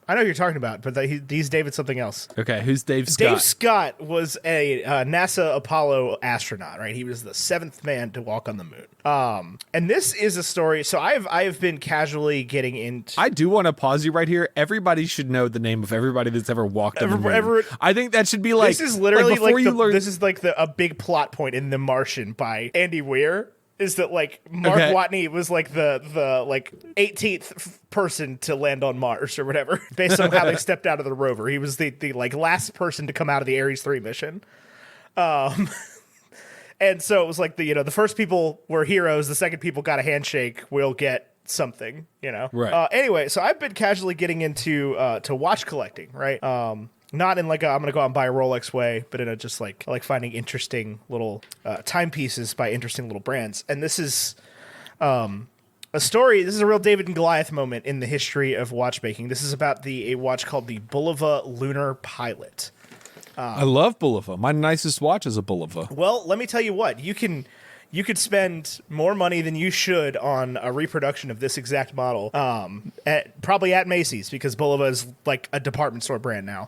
I know who you're talking about, but he's David something else. Okay, who's Dave Scott? Dave Scott was a NASA Apollo astronaut, right? He was the 7th man to walk on the moon. And this is a story. So I have been casually getting into. I do want to pause you right here. Everybody should know the name of everybody that's ever walked on the moon. I think that should be like. This is literally before you learn. This is like a big plot point in The Martian by Andy Weir. Is that like Mark Watney was like the like 18th person to land on Mars or whatever, based on how they stepped out of the rover. He was the like last person to come out of the Ares 3 mission. And so it was like the first people were heroes, the second people got a handshake, we'll get something, Right. Anyway, so I've been casually getting into to watch collecting, right? Not in like I'm gonna go out and buy a Rolex way, but in a just like finding interesting little timepieces by interesting little brands. And this is a story. This is a real David and Goliath moment in the history of watchmaking. This is about a watch called the Bulova Lunar Pilot. I love Bulova. My nicest watch is a Bulova. Well, let me tell you what, you could spend more money than you should on a reproduction of this exact model, probably at Macy's, because Bulova is like a department store brand now.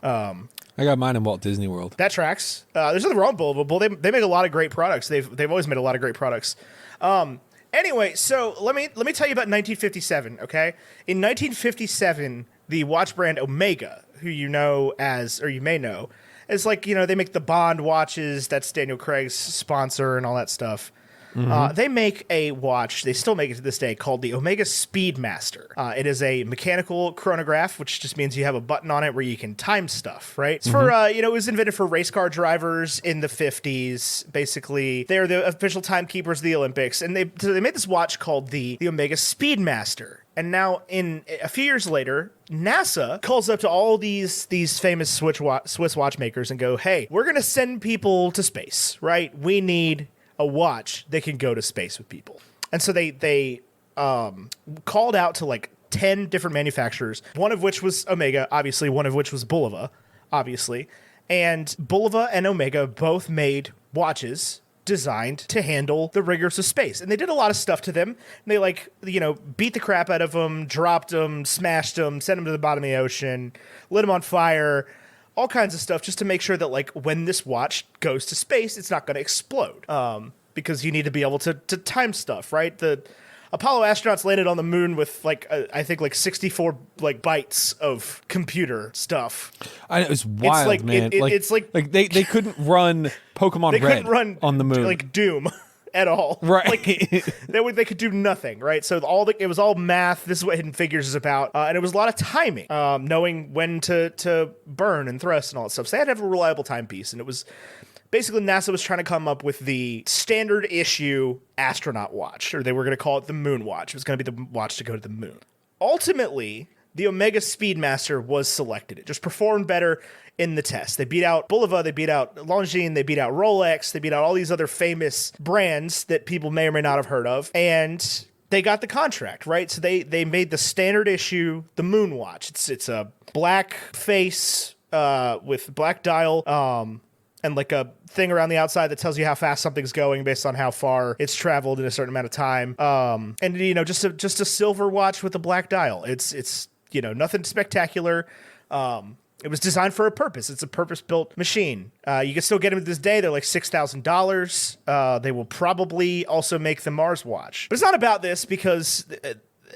I got mine in Walt Disney World. That tracks. There's nothing wrong with Bulova. They make a lot of great products. They've always made a lot of great products. Anyway, so let me tell you about 1957. Okay, in 1957, the watch brand Omega, who you may know, is like they make the Bond watches. That's Daniel Craig's sponsor and all that stuff. Mm-hmm. They make a watch, they still make it to this day, called the Omega Speedmaster. It is a mechanical chronograph, which just means you have a button on it where you can time stuff, right? It's for, it was invented for race car drivers in the 50s. Basically, they're the official timekeepers of the Olympics. And they made this watch called the Omega Speedmaster. And now, in a few years later, NASA calls up to all these famous Swiss watchmakers and go, hey, we're going to send people to space, right? We need a watch that can go to space with people. And so they called out to like 10 different manufacturers, one of which was Omega, obviously, one of which was Bulova, obviously. And Bulova and Omega both made watches designed to handle the rigors of space. And they did a lot of stuff to them. And they beat the crap out of them, dropped them, smashed them, sent them to the bottom of the ocean, lit them on fire, all kinds of stuff just to make sure that like when this watch goes to space, it's not going to explode. Because you need to be able to time stuff, right? The Apollo astronauts landed on the moon with I think 64 bytes of computer stuff. I know, it was wild, man. It's like they couldn't run Pokemon Red on the moon, like Doom. At all, right? They could do nothing, right? So it was all math. This is what Hidden Figures is about, and it was a lot of timing, knowing when to burn and thrust and all that stuff. So they had to have a reliable timepiece, and it was basically NASA was trying to come up with the standard issue astronaut watch, or they were going to call it the Moon Watch. It was going to be the watch to go to the moon. Ultimately, the Omega Speedmaster was selected. It just performed better in the test. They beat out Bulova, they beat out Longines, they beat out Rolex, they beat out all these other famous brands that people may or may not have heard of, and they got the contract, right? So they made the standard issue, the Moon Watch. It's a black face with black dial, and like a thing around the outside that tells you how fast something's going based on how far it's traveled in a certain amount of time. And just a silver watch with a black dial. It's nothing spectacular. It was designed for a purpose. It's a purpose-built machine. You can still get them to this day. They're like $6,000. They will probably also make the Mars watch. But it's not about this because,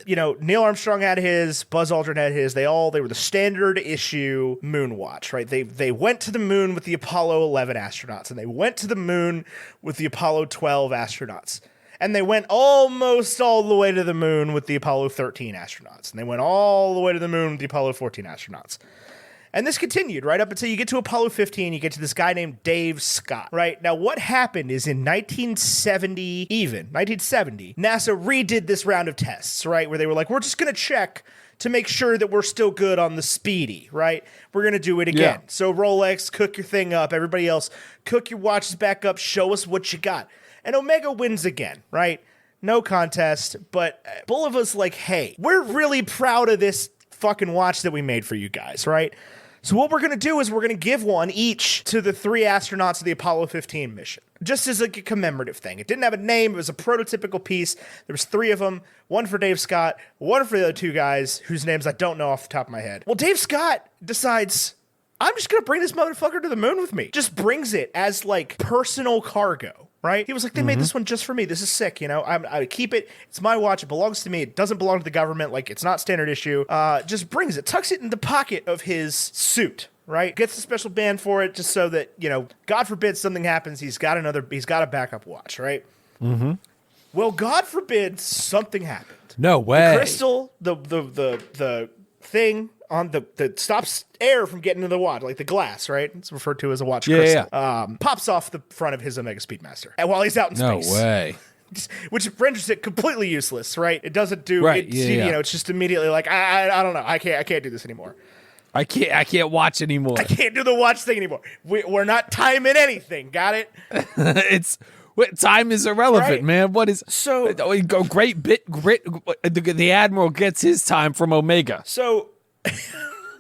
Neil Armstrong had his, Buzz Aldrin had his. They were the standard issue moon watch, right? They went to the moon with the Apollo 11 astronauts, and they went to the moon with the Apollo 12 astronauts. And they went almost all the way to the moon with the Apollo 13 astronauts. And they went all the way to the moon with the Apollo 14 astronauts. And this continued right up until you get to Apollo 15. You get to this guy named Dave Scott, right? Now, what happened is in 1970, NASA redid this round of tests, right? Where they were like, we're just going to check to make sure that we're still good on the Speedy, right? We're going to do it again. Yeah. So Rolex, cook your thing up. Everybody else, cook your watches back up. Show us what you got. And Omega wins again, right? No contest. But Bulova's like, hey, we're really proud of this fucking watch that we made for you guys, right? So what we're going to do is we're going to give one each to the 3 astronauts of the Apollo 15 mission, just as like a commemorative thing. It didn't have a name. It was a prototypical piece. There was 3 of them, one for Dave Scott, one for the other 2 guys whose names I don't know off the top of my head. Well, Dave Scott decides, I'm just going to bring this motherfucker to the moon with me. Just brings it as like personal cargo. Right? He was like, they made this one just for me. This is sick, you know? I keep it. It's my watch. It belongs to me. It doesn't belong to the government. Like, it's not standard issue. Just brings it, tucks it in the pocket of his suit, right? Gets a special band for it just so that, you know, God forbid something happens. He's got a backup watch, right? Mm-hmm. Well, God forbid something happened. No way. The crystal, the thing on that stops air from getting into the watch, like the glass, right? It's referred to as a watch crystal. Yeah. Pops off the front of his Omega Speedmaster while he's out in space. No way. Which renders it completely useless, right? It doesn't do right. it. You know, it's just immediately like I don't know. I can't do this anymore. I can't watch anymore. I can't do the watch thing anymore. We're not timing anything. Got it? Time is irrelevant, right. man. What is so great bit? The Admiral gets his time from Omega. So.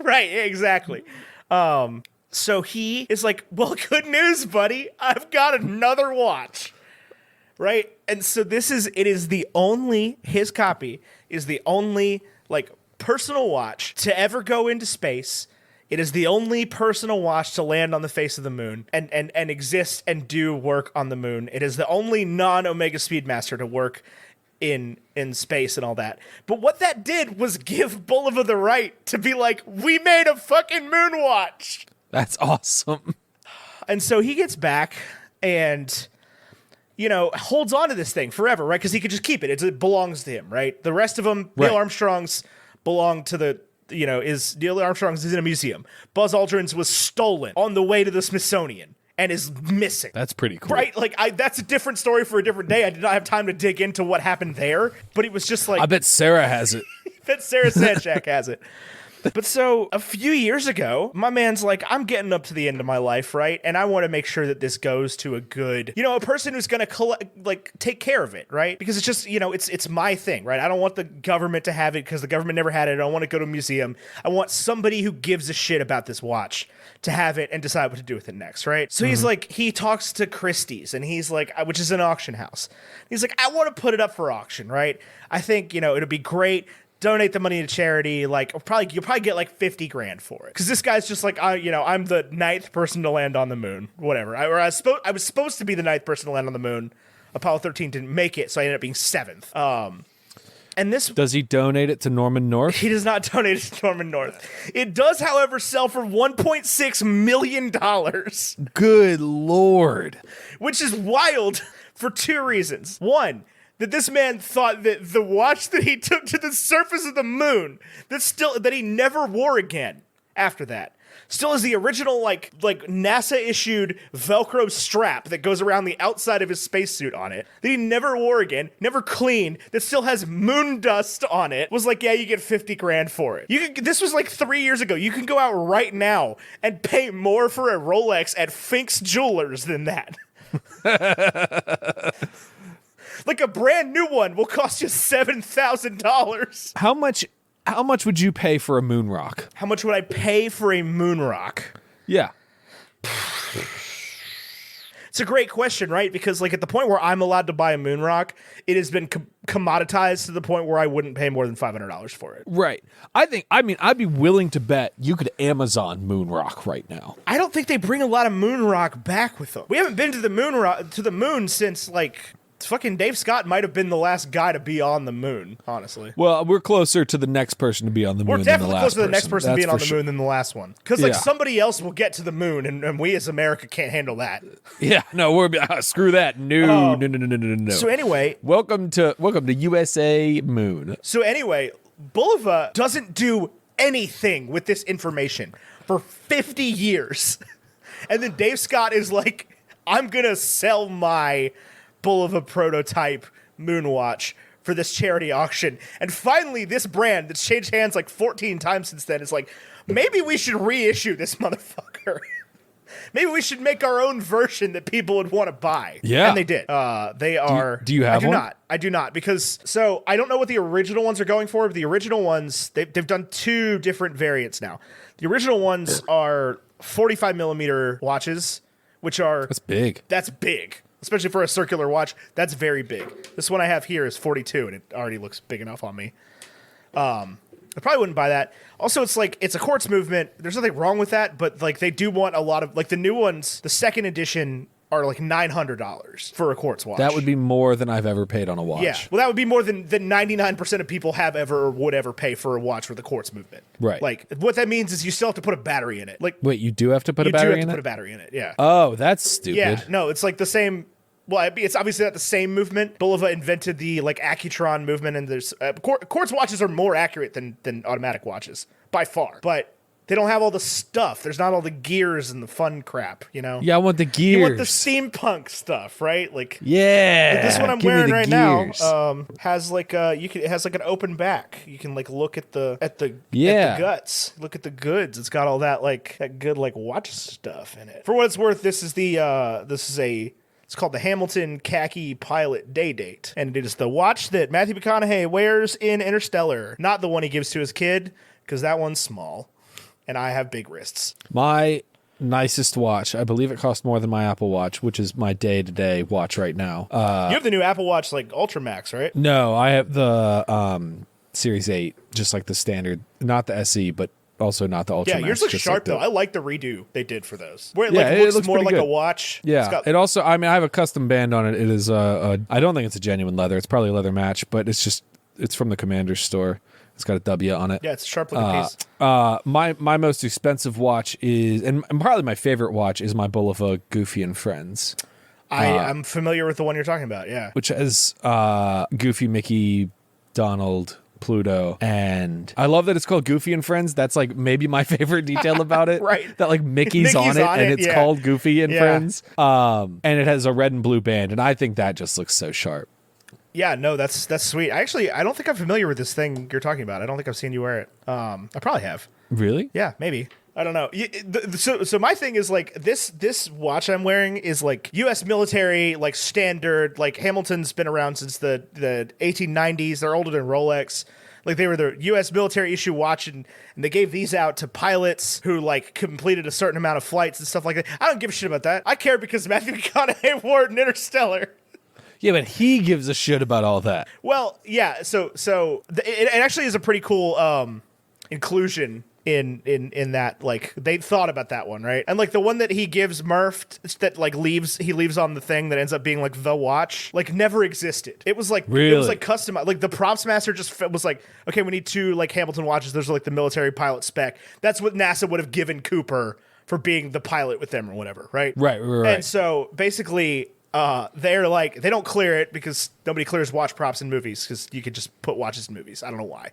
Right, exactly. So he is like, well, good news, buddy. I've got another watch. Right? And so his copy is the only like personal watch to ever go into space. It is the only personal watch to land on the face of the moon and exist and do work on the moon. It is the only non-Omega Speedmaster to work in space and all that. But what that did was give Bulova the right to be like, we made a fucking moon watch. That's awesome. And so he gets back and, you know, holds on to this thing forever, right? Because he could just keep it. It belongs to him, right? The rest of them, right. Neil Armstrong's belong to the, you know, Neil Armstrong's is in a museum. Buzz Aldrin's was stolen on the way to the Smithsonian and is missing. That's pretty cool. Right? Like, that's a different story for a different day. I did not have time to dig into what happened there, but it was just like... I bet Sarah has it. I bet Sarah Sanchak has it. But so, a few years ago, my man's like, I'm getting up to the end of my life, right? And I want to make sure that this goes to a good... You know, a person who's going to, take care of it, right? Because it's just, you know, it's my thing, right? I don't want the government to have it because the government never had it. I don't want to go to a museum. I want somebody who gives a shit about this watch to have it and decide what to do with it next, right? So he's like, he talks to Christie's and he's like, which is an auction house. He's like, I want to put it up for auction, right? I think, you know, it'll be great. Donate the money to charity. Like, you'll probably get like $50,000 for it. Because this guy's just like, I'm the 9th person to land on the moon. Whatever. I was supposed to be the 9th person to land on the moon. Apollo 13 didn't make it, so I ended up being 7th. And this... Does he donate it to Norman North? He does not donate it to Norman North. It does, however, sell for $1.6 million. Good Lord. Which is wild for 2 reasons. One, that this man thought that the watch that he took to the surface of the moon, that he never wore again after that, still has the original like NASA-issued Velcro strap that goes around the outside of his spacesuit on it, that he never wore again, never cleaned, that still has moon dust on it, was like, yeah, you get $50,000 for it. This was like 3 years ago. You can go out right now and pay more for a Rolex at Fink's Jewelers than that. Like a brand new one will cost you $7,000. How much would you pay for a moon rock? How much would I pay for a moon rock? Yeah. It's a great question, right? Because like at the point where I'm allowed to buy a moon rock, it has been commoditized to the point where I wouldn't pay more than $500 for it. Right. I'd be willing to bet you could Amazon moon rock right now. I don't think they bring a lot of moon rock back with them. We haven't been to the moon since like... Fucking Dave Scott might have been the last guy to be on the moon, honestly. Well, we're closer to the next person to be on the moon. We're definitely closer to the next person person being on the moon than the last one. Because somebody else will get to the moon, and we as America can't handle that. Yeah, no, screw that. No. So anyway, welcome to USA Moon. So anyway, Bulova doesn't do anything with this information for 50 years, and then Dave Scott is like, "I'm gonna sell my Bulova prototype Moonwatch for this charity auction." And finally, this brand that's changed hands like 14 times since then is like, maybe we should reissue this motherfucker. Maybe we should make our own version that people would want to buy. Yeah. And they did. They are. Do you have I do one? not. I do not, because so I don't know what the original ones are going for. But the original ones, they've done 2 different variants now. The original ones are 45 millimeter watches, which are That's big. That's big, especially for a circular watch. That's very big. This one I have here is 42, and it already looks big enough on me. I probably wouldn't buy that. Also, it's like, it's a quartz movement. There's nothing wrong with that, but like they do want a lot of, like the new ones, the second edition are like $900 for a quartz watch. That would be more than I've ever paid on a watch. Yeah. Well, that would be more than 99% of people have ever or would ever pay for a watch with a quartz movement. Right. Like, what that means is you still have to put a battery in it. Like, Wait, you do have to put a you do battery have to in put it? a battery in it. Yeah. Oh, that's stupid. Yeah, no, it's like the same. Well, it's obviously not the same movement. Bulova invented the like Accutron movement, and there's quartz watches are more accurate than automatic watches by far, but they don't have all the stuff. There's not all the gears and the fun crap, you know. Yeah, I want the gears. You want the steampunk stuff, right? Like, yeah. this one I'm give me wearing the right gears. now has like it has like an open back. You can like look at the Yeah. guts, look at the goods. It's got all that like that good like watch stuff in it. For what it's worth, this is it's called the Hamilton Khaki Pilot Day Date, and it is the watch that Matthew McConaughey wears in Interstellar, not the one he gives to his kid, because that one's small, and I have big wrists. My nicest watch, I believe it cost more than my Apple Watch, which is my day-to-day watch right now. You have the new Apple Watch, like Ultra Max, right? No, I have the Series 8, just like the standard, not the SE, but also not the Ultra Yeah, Max, yours looks just sharp like though. the- I like the redo they did for those. Where it Yeah, like it looks more pretty like a good. watch. It's Yeah, got- it also, I mean, I have a custom band on it. It is I don't think it's a genuine leather. It's probably a leather match, but it's from the Commander's store. It's got a W on it. yeah, it's a sharp looking piece. My most expensive watch is, and probably my favorite watch is my Bulova Goofy and Friends, I'm familiar with the one you're talking about. Yeah. which has Goofy, Mickey, Donald, Pluto, and I love that it's called Goofy and Friends. That's like maybe my favorite detail about it. Right. That like Mickey's on it and it's yeah. called Goofy and Yeah. Friends. And it has a red and blue band, and I think that just looks so sharp. Yeah, no, that's sweet. I don't think I'm familiar with this thing you're talking about. I don't think I've seen you wear it. I probably have. Really? Yeah, maybe. I don't know. So my thing is like this watch I'm wearing is like U.S. military, like standard. Like Hamilton's been around since the 1890s. They're older than Rolex. Like they were the U.S. military issue watch, and they gave these out to pilots who like completed a certain amount of flights and stuff like that. I don't give a shit about that. I care because Matthew McConaughey wore it in Interstellar. Yeah, but he gives a shit about all that. Well, yeah. So it actually is a pretty cool inclusion in that. Like they thought about that one, right? And like the one that he gives Murph that like leaves on the thing that ends up being like the watch, like never existed. It was like Really? It was like customized. Like the props master just was like, okay, we need 2 like Hamilton watches. There's like the military pilot spec. That's what NASA would have given Cooper for being the pilot with them or whatever, right? Right. And so basically, they're like, they don't clear it because nobody clears watch props in movies because you could just put watches in movies. I don't know why.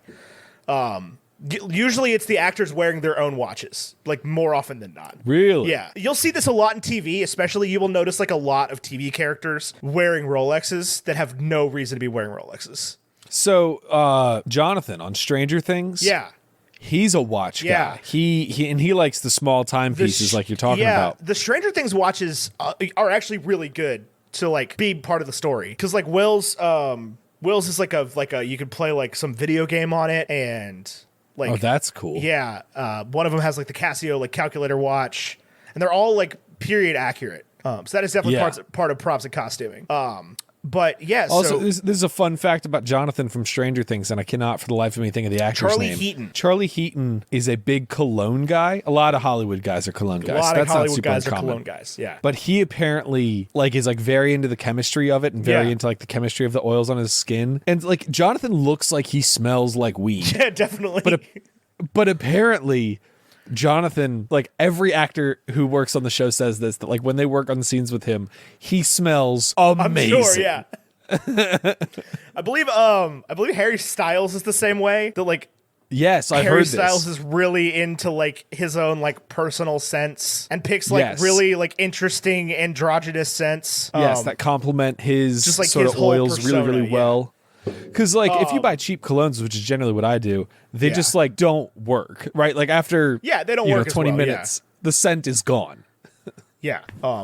Usually it's the actors wearing their own watches, like more often than not. Really? Yeah. You'll see this a lot in TV, especially you will notice like a lot of TV characters wearing Rolexes that have no reason to be wearing Rolexes. So, Jonathan on Stranger Things. Yeah. He's a watch Yeah. guy. He likes the small timepieces like you're talking about. The Stranger Things watches are actually really good to like be part of the story because like Will's is like a you could play like some video game on it and like Oh, that's cool. yeah. One of them has like the Casio like calculator watch and they're all like period accurate. So that is definitely Yeah. part of props and costuming. But yeah. Also, So this is a fun fact about Jonathan from Stranger Things, and I cannot for the life of me think of the actor's Charlie name. Heaton. Charlie Heaton is a big cologne guy. A lot of Hollywood guys are cologne a guys. lot That's of not Hollywood super guys are uncommon. cologne guys. Yeah. But he apparently like is like very into the chemistry of it and very Yeah. into like the chemistry of the oils on his skin. And like Jonathan looks like he smells like weed. Yeah, definitely. But apparently Jonathan, like every actor who works on the show says this, that like when they work on the scenes with him, he smells amazing. I'm sure, yeah. I believe Harry Styles is the same way. That like Yes, I've Harry heard Styles this. is really into like his own like personal scents and picks like Yes. really like interesting androgynous scents. Yes, that complement his just, like, sort his of whole oils persona, really yeah. well. Because like if you buy cheap colognes, which is generally what I do, they Yeah. just like don't work, right? Like after Yeah, they don't you know, work as 20 well, yeah. minutes, the scent is gone. Yeah,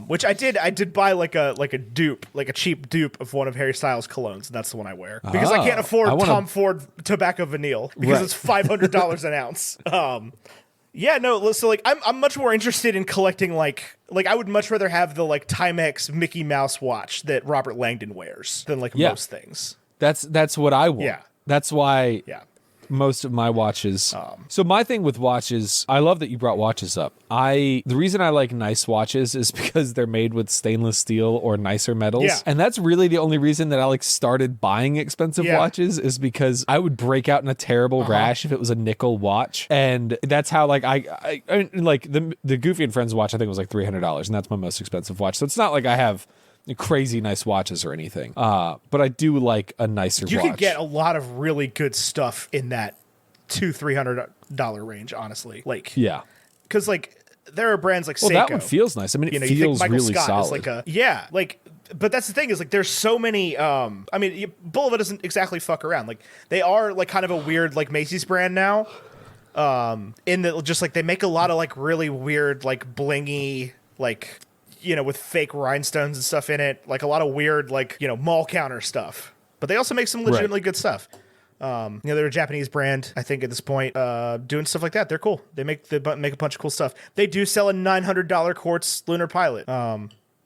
which I did buy like a dupe, like a cheap dupe of one of Harry Styles' colognes, and that's the one I wear because I can't afford Tom Ford tobacco vanille because it's $500 an ounce. Yeah, no, so like I'm much more interested in collecting like I would much rather have the like Timex Mickey Mouse watch that Robert Langdon wears than like most things. That's what I want. Yeah. That's why most of my watches. So my thing with watches, I love that you brought watches up. The reason I like nice watches is because they're made with stainless steel or nicer metals. Yeah. And that's really the only reason that I like started buying expensive watches is because I would break out in a terrible rash if it was a nickel watch. And that's how like I like the Goofy and Friends watch I think was like $300 and that's my most expensive watch. So it's not like I have crazy nice watches or anything. But I do like a nicer watch. You can get a lot of really good stuff in that $200-$300 range, honestly. Like, yeah. Because like there are brands like Seiko. That one feels nice. I mean, it feels really Scott solid. Is like but that's the thing is like there's so many. I mean, Bulova doesn't exactly fuck around. Like they are like kind of a weird like Macy's brand now. In that just like they make a lot of like really weird like blingy like with fake rhinestones and stuff in it, like a lot of weird like mall counter stuff. But they also make some legitimately good stuff. They're a Japanese brand, I think, at this point, doing stuff like that. They're cool. They make a bunch of cool stuff. They do sell a $900 quartz lunar pilot,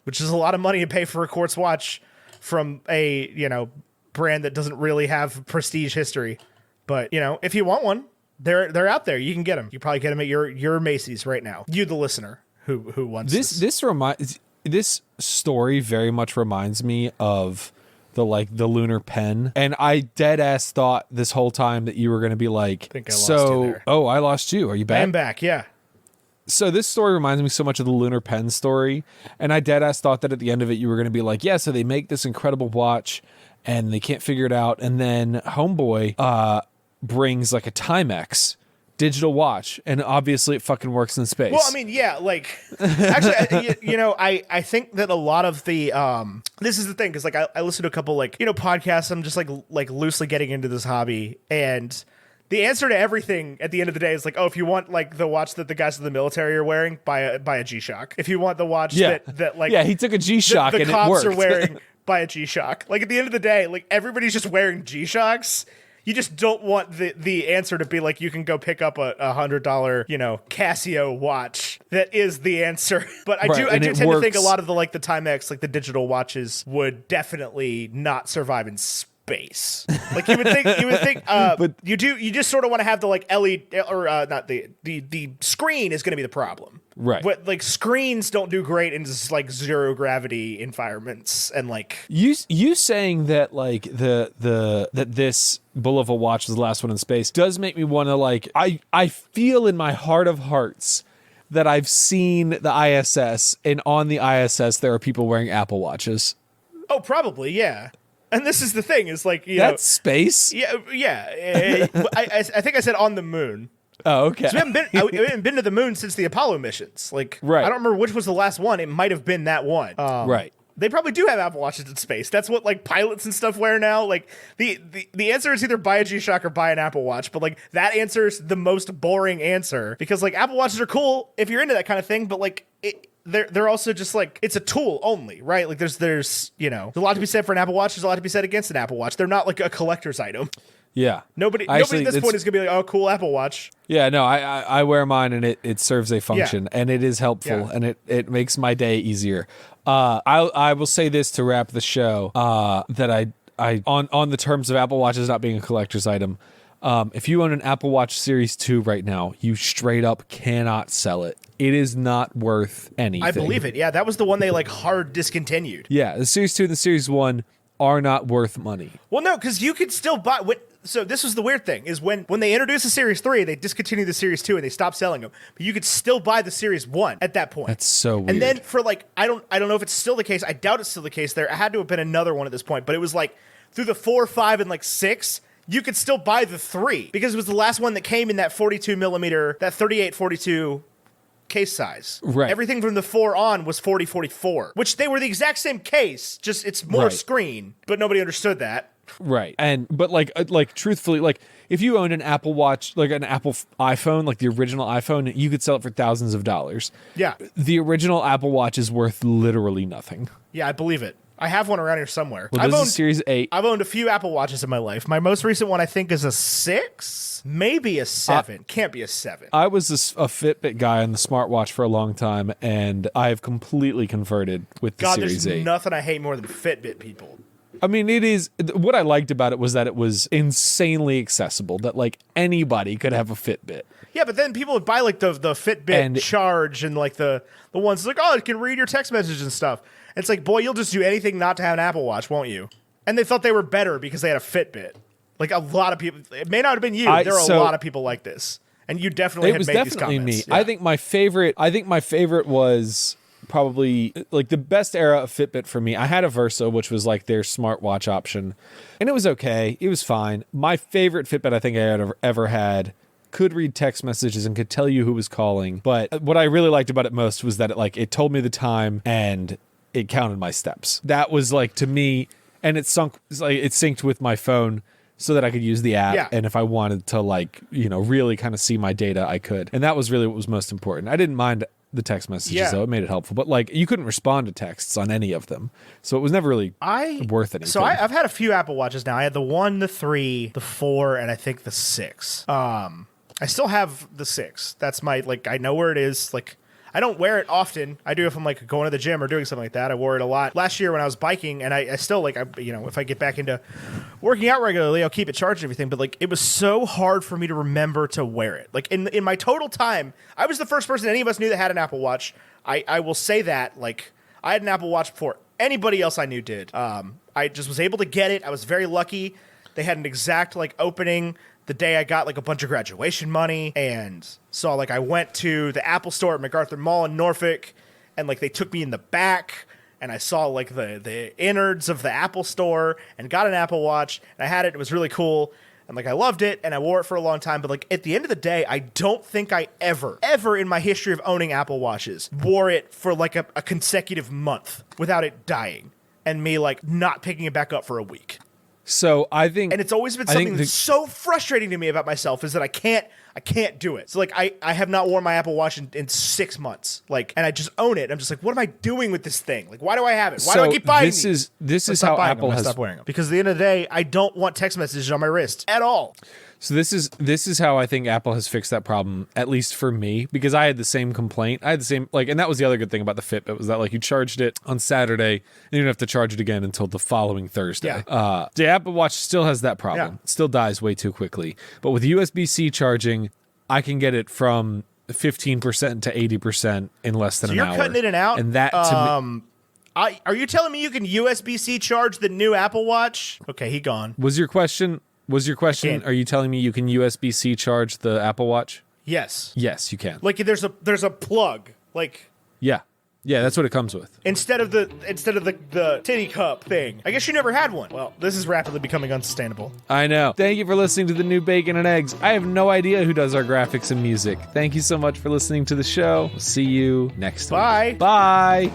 which is a lot of money to pay for a quartz watch from a brand that doesn't really have prestige history. But if you want one, they're out there. You can get them. You probably get them at your Macy's right now. You, the listener, who wants this. This story very much reminds me of the lunar pen, and I dead ass thought this whole time that you were going to be like, I lost you there. Oh, I lost you. Are you back? I'm back. Yeah. So this story reminds me so much of the lunar pen story, and I dead ass thought that at the end of it you were going to be like, yeah, so they make this incredible watch and they can't figure it out, and then Homeboy brings like a Timex digital watch, and obviously it fucking works in space. Well, I mean, yeah, like actually, I think that a lot of the this is the thing because like I listen to a couple like podcasts. I'm just like loosely getting into this hobby, and the answer to everything at the end of the day is like, oh, if you want like the watch that the guys in the military are wearing, buy a G-Shock. If you want the watch that like he took a G-Shock the and cops it worked. are wearing, buy a G-Shock. Like at the end of the day, like everybody's just wearing G-Shocks. You just don't want the answer to be like you can go pick up a $100 Casio watch. That is the answer. But I do tend to think a lot of the like the Timex, like the digital watches would definitely not survive in space. Like you would think but you just sort of want to have the like LED or not the screen is going to be the problem. Right. But like screens don't do great in just like zero gravity environments, and like you saying that like that this Bulova watch is the last one in space does make me want to like I feel in my heart of hearts that I've seen the ISS, and on the ISS there are people wearing Apple Watches. Oh, probably, yeah. And this is the thing is like that's space. Yeah. I think I said on the moon. Oh, okay. So we haven't been to the moon since the Apollo missions. Like, right. I don't remember which was the last one. It might have been that one. Right. They probably do have Apple Watches in space. That's what like pilots and stuff wear now. Like the answer is either buy a G-Shock or buy an Apple Watch. But like that answer is the most boring answer because like Apple Watches are cool if you're into that kind of thing. But like they're also just like it's a tool only, right? Like there's a lot to be said for an Apple Watch. There's a lot to be said against an Apple Watch. They're not like a collector's item. Yeah. Nobody at this point is gonna be like, oh, cool Apple Watch. Yeah, no, I wear mine and it serves a function and it is helpful and it makes my day easier. I will say this to wrap the show, that I on the terms of Apple Watches not being a collector's item, if you own an Apple Watch Series 2 right now, you straight up cannot sell it. It is not worth anything. I believe it. Yeah, that was the one they like hard discontinued. Yeah, the Series 2 and the Series 1 are not worth money. Well, no, because you could still buy. So this was the weird thing is when they introduced the Series 3, they discontinued the Series 2 and they stopped selling them. But you could still buy the Series 1 at that point. That's so weird. And then for like I don't know if it's still the case. I doubt it's still the case. There had to have been another one at this point, but it was like through the 4, 5, and like 6. You could still buy the 3 because it was the last one that came in that 42 millimeter, that 38-42 case size. Right. Everything from the 4 on was 40-44, which they were the exact same case, just it's more screen, but nobody understood that. Right. But truthfully, like if you owned an Apple Watch, like an Apple iPhone, like the original iPhone, you could sell it for thousands of dollars. Yeah. The original Apple Watch is worth literally nothing. Yeah, I believe it. I have one around here somewhere. Well, this is a Series 8. I've owned a few Apple Watches in my life. My most recent one, I think, is a 6, maybe a 7. Can't be a 7. I was a Fitbit guy on the smartwatch for a long time, and I have completely converted with the Series 8. There's nothing I hate more than Fitbit people. I mean, it is. What I liked about it was that it was insanely accessible, that like anybody could have a Fitbit. Yeah, but then people would buy like the Fitbit Charge and like the ones like, oh, it can read your text messages and stuff. And it's like, boy, you'll just do anything not to have an Apple Watch, won't you? And they thought they were better because they had a Fitbit. Like a lot of people, it may not have been you. There are a lot of people like this, and you definitely had made these comments. Me. Yeah. I think my favorite was probably like the best era of Fitbit for me. I had a Versa, which was like their smartwatch option, and it was okay. It was fine. My favorite Fitbit I think I had ever had could read text messages and could tell you who was calling. But what I really liked about it most was that it told me the time and it counted my steps. That was like, to me, and it synced with my phone so that I could use the app. Yeah. And if I wanted to really kind of see my data, I could. And that was really what was most important. I didn't mind the text messages though. It made it helpful. But you couldn't respond to texts on any of them. So it was never really worth anything. So I've had a few Apple Watches now. I had the 1, the 3, the 4, and I think the 6. I still have the 6. That's my, I know where it is. I don't wear it often. I do if I'm going to the gym or doing something like that. I wore it a lot last year when I was biking, and I still if I get back into working out regularly, I'll keep it charged and everything. But it was so hard for me to remember to wear it. In my total time, I was the first person any of us knew that had an Apple Watch. I will say that I had an Apple Watch before anybody else I knew did. I just was able to get it. I was very lucky. They had an exact opening the day I got a bunch of graduation money, and so I went to the Apple store at MacArthur Mall in Norfolk, and they took me in the back, and I saw the innards of the Apple store and got an Apple Watch, and I had it. It was really cool, and I loved it, and I wore it for a long time. But at the end of the day, I don't think I ever in my history of owning Apple Watches wore it for a consecutive month without it dying and me not picking it back up for a week. So I think, and it's always been something that's so frustrating to me about myself is that I can't do it. So I have not worn my Apple Watch in 6 months. And I just own it. I'm just what am I doing with this thing? Why do I have it? Why do I keep buying these? This is how Apple has stopped wearing them. Because at the end of the day, I don't want text messages on my wrist at all. So this is how I think Apple has fixed that problem, at least for me, because I had the same complaint. I had the same, and that was the other good thing about the Fitbit was that you charged it on Saturday and you didn't have to charge it again until the following Thursday. Yeah. The Apple Watch still has that problem. It still dies way too quickly. But with USB-C charging, I can get it from 15% to 80% in less than an hour. So you're cutting it in and out? And that to me... Are you telling me you can USB-C charge the new Apple Watch? Okay, he gone. Was your question, are you telling me you can USB-C charge the Apple Watch? Yes. Yes, you can. There's a plug. Yeah, that's what it comes with. Instead of the titty cup thing. I guess you never had one. Well, this is rapidly becoming unsustainable. I know. Thank you for listening to the new Bacon and Eggs. I have no idea who does our graphics and music. Thank you so much for listening to the show. We'll see you next week. Bye. Bye.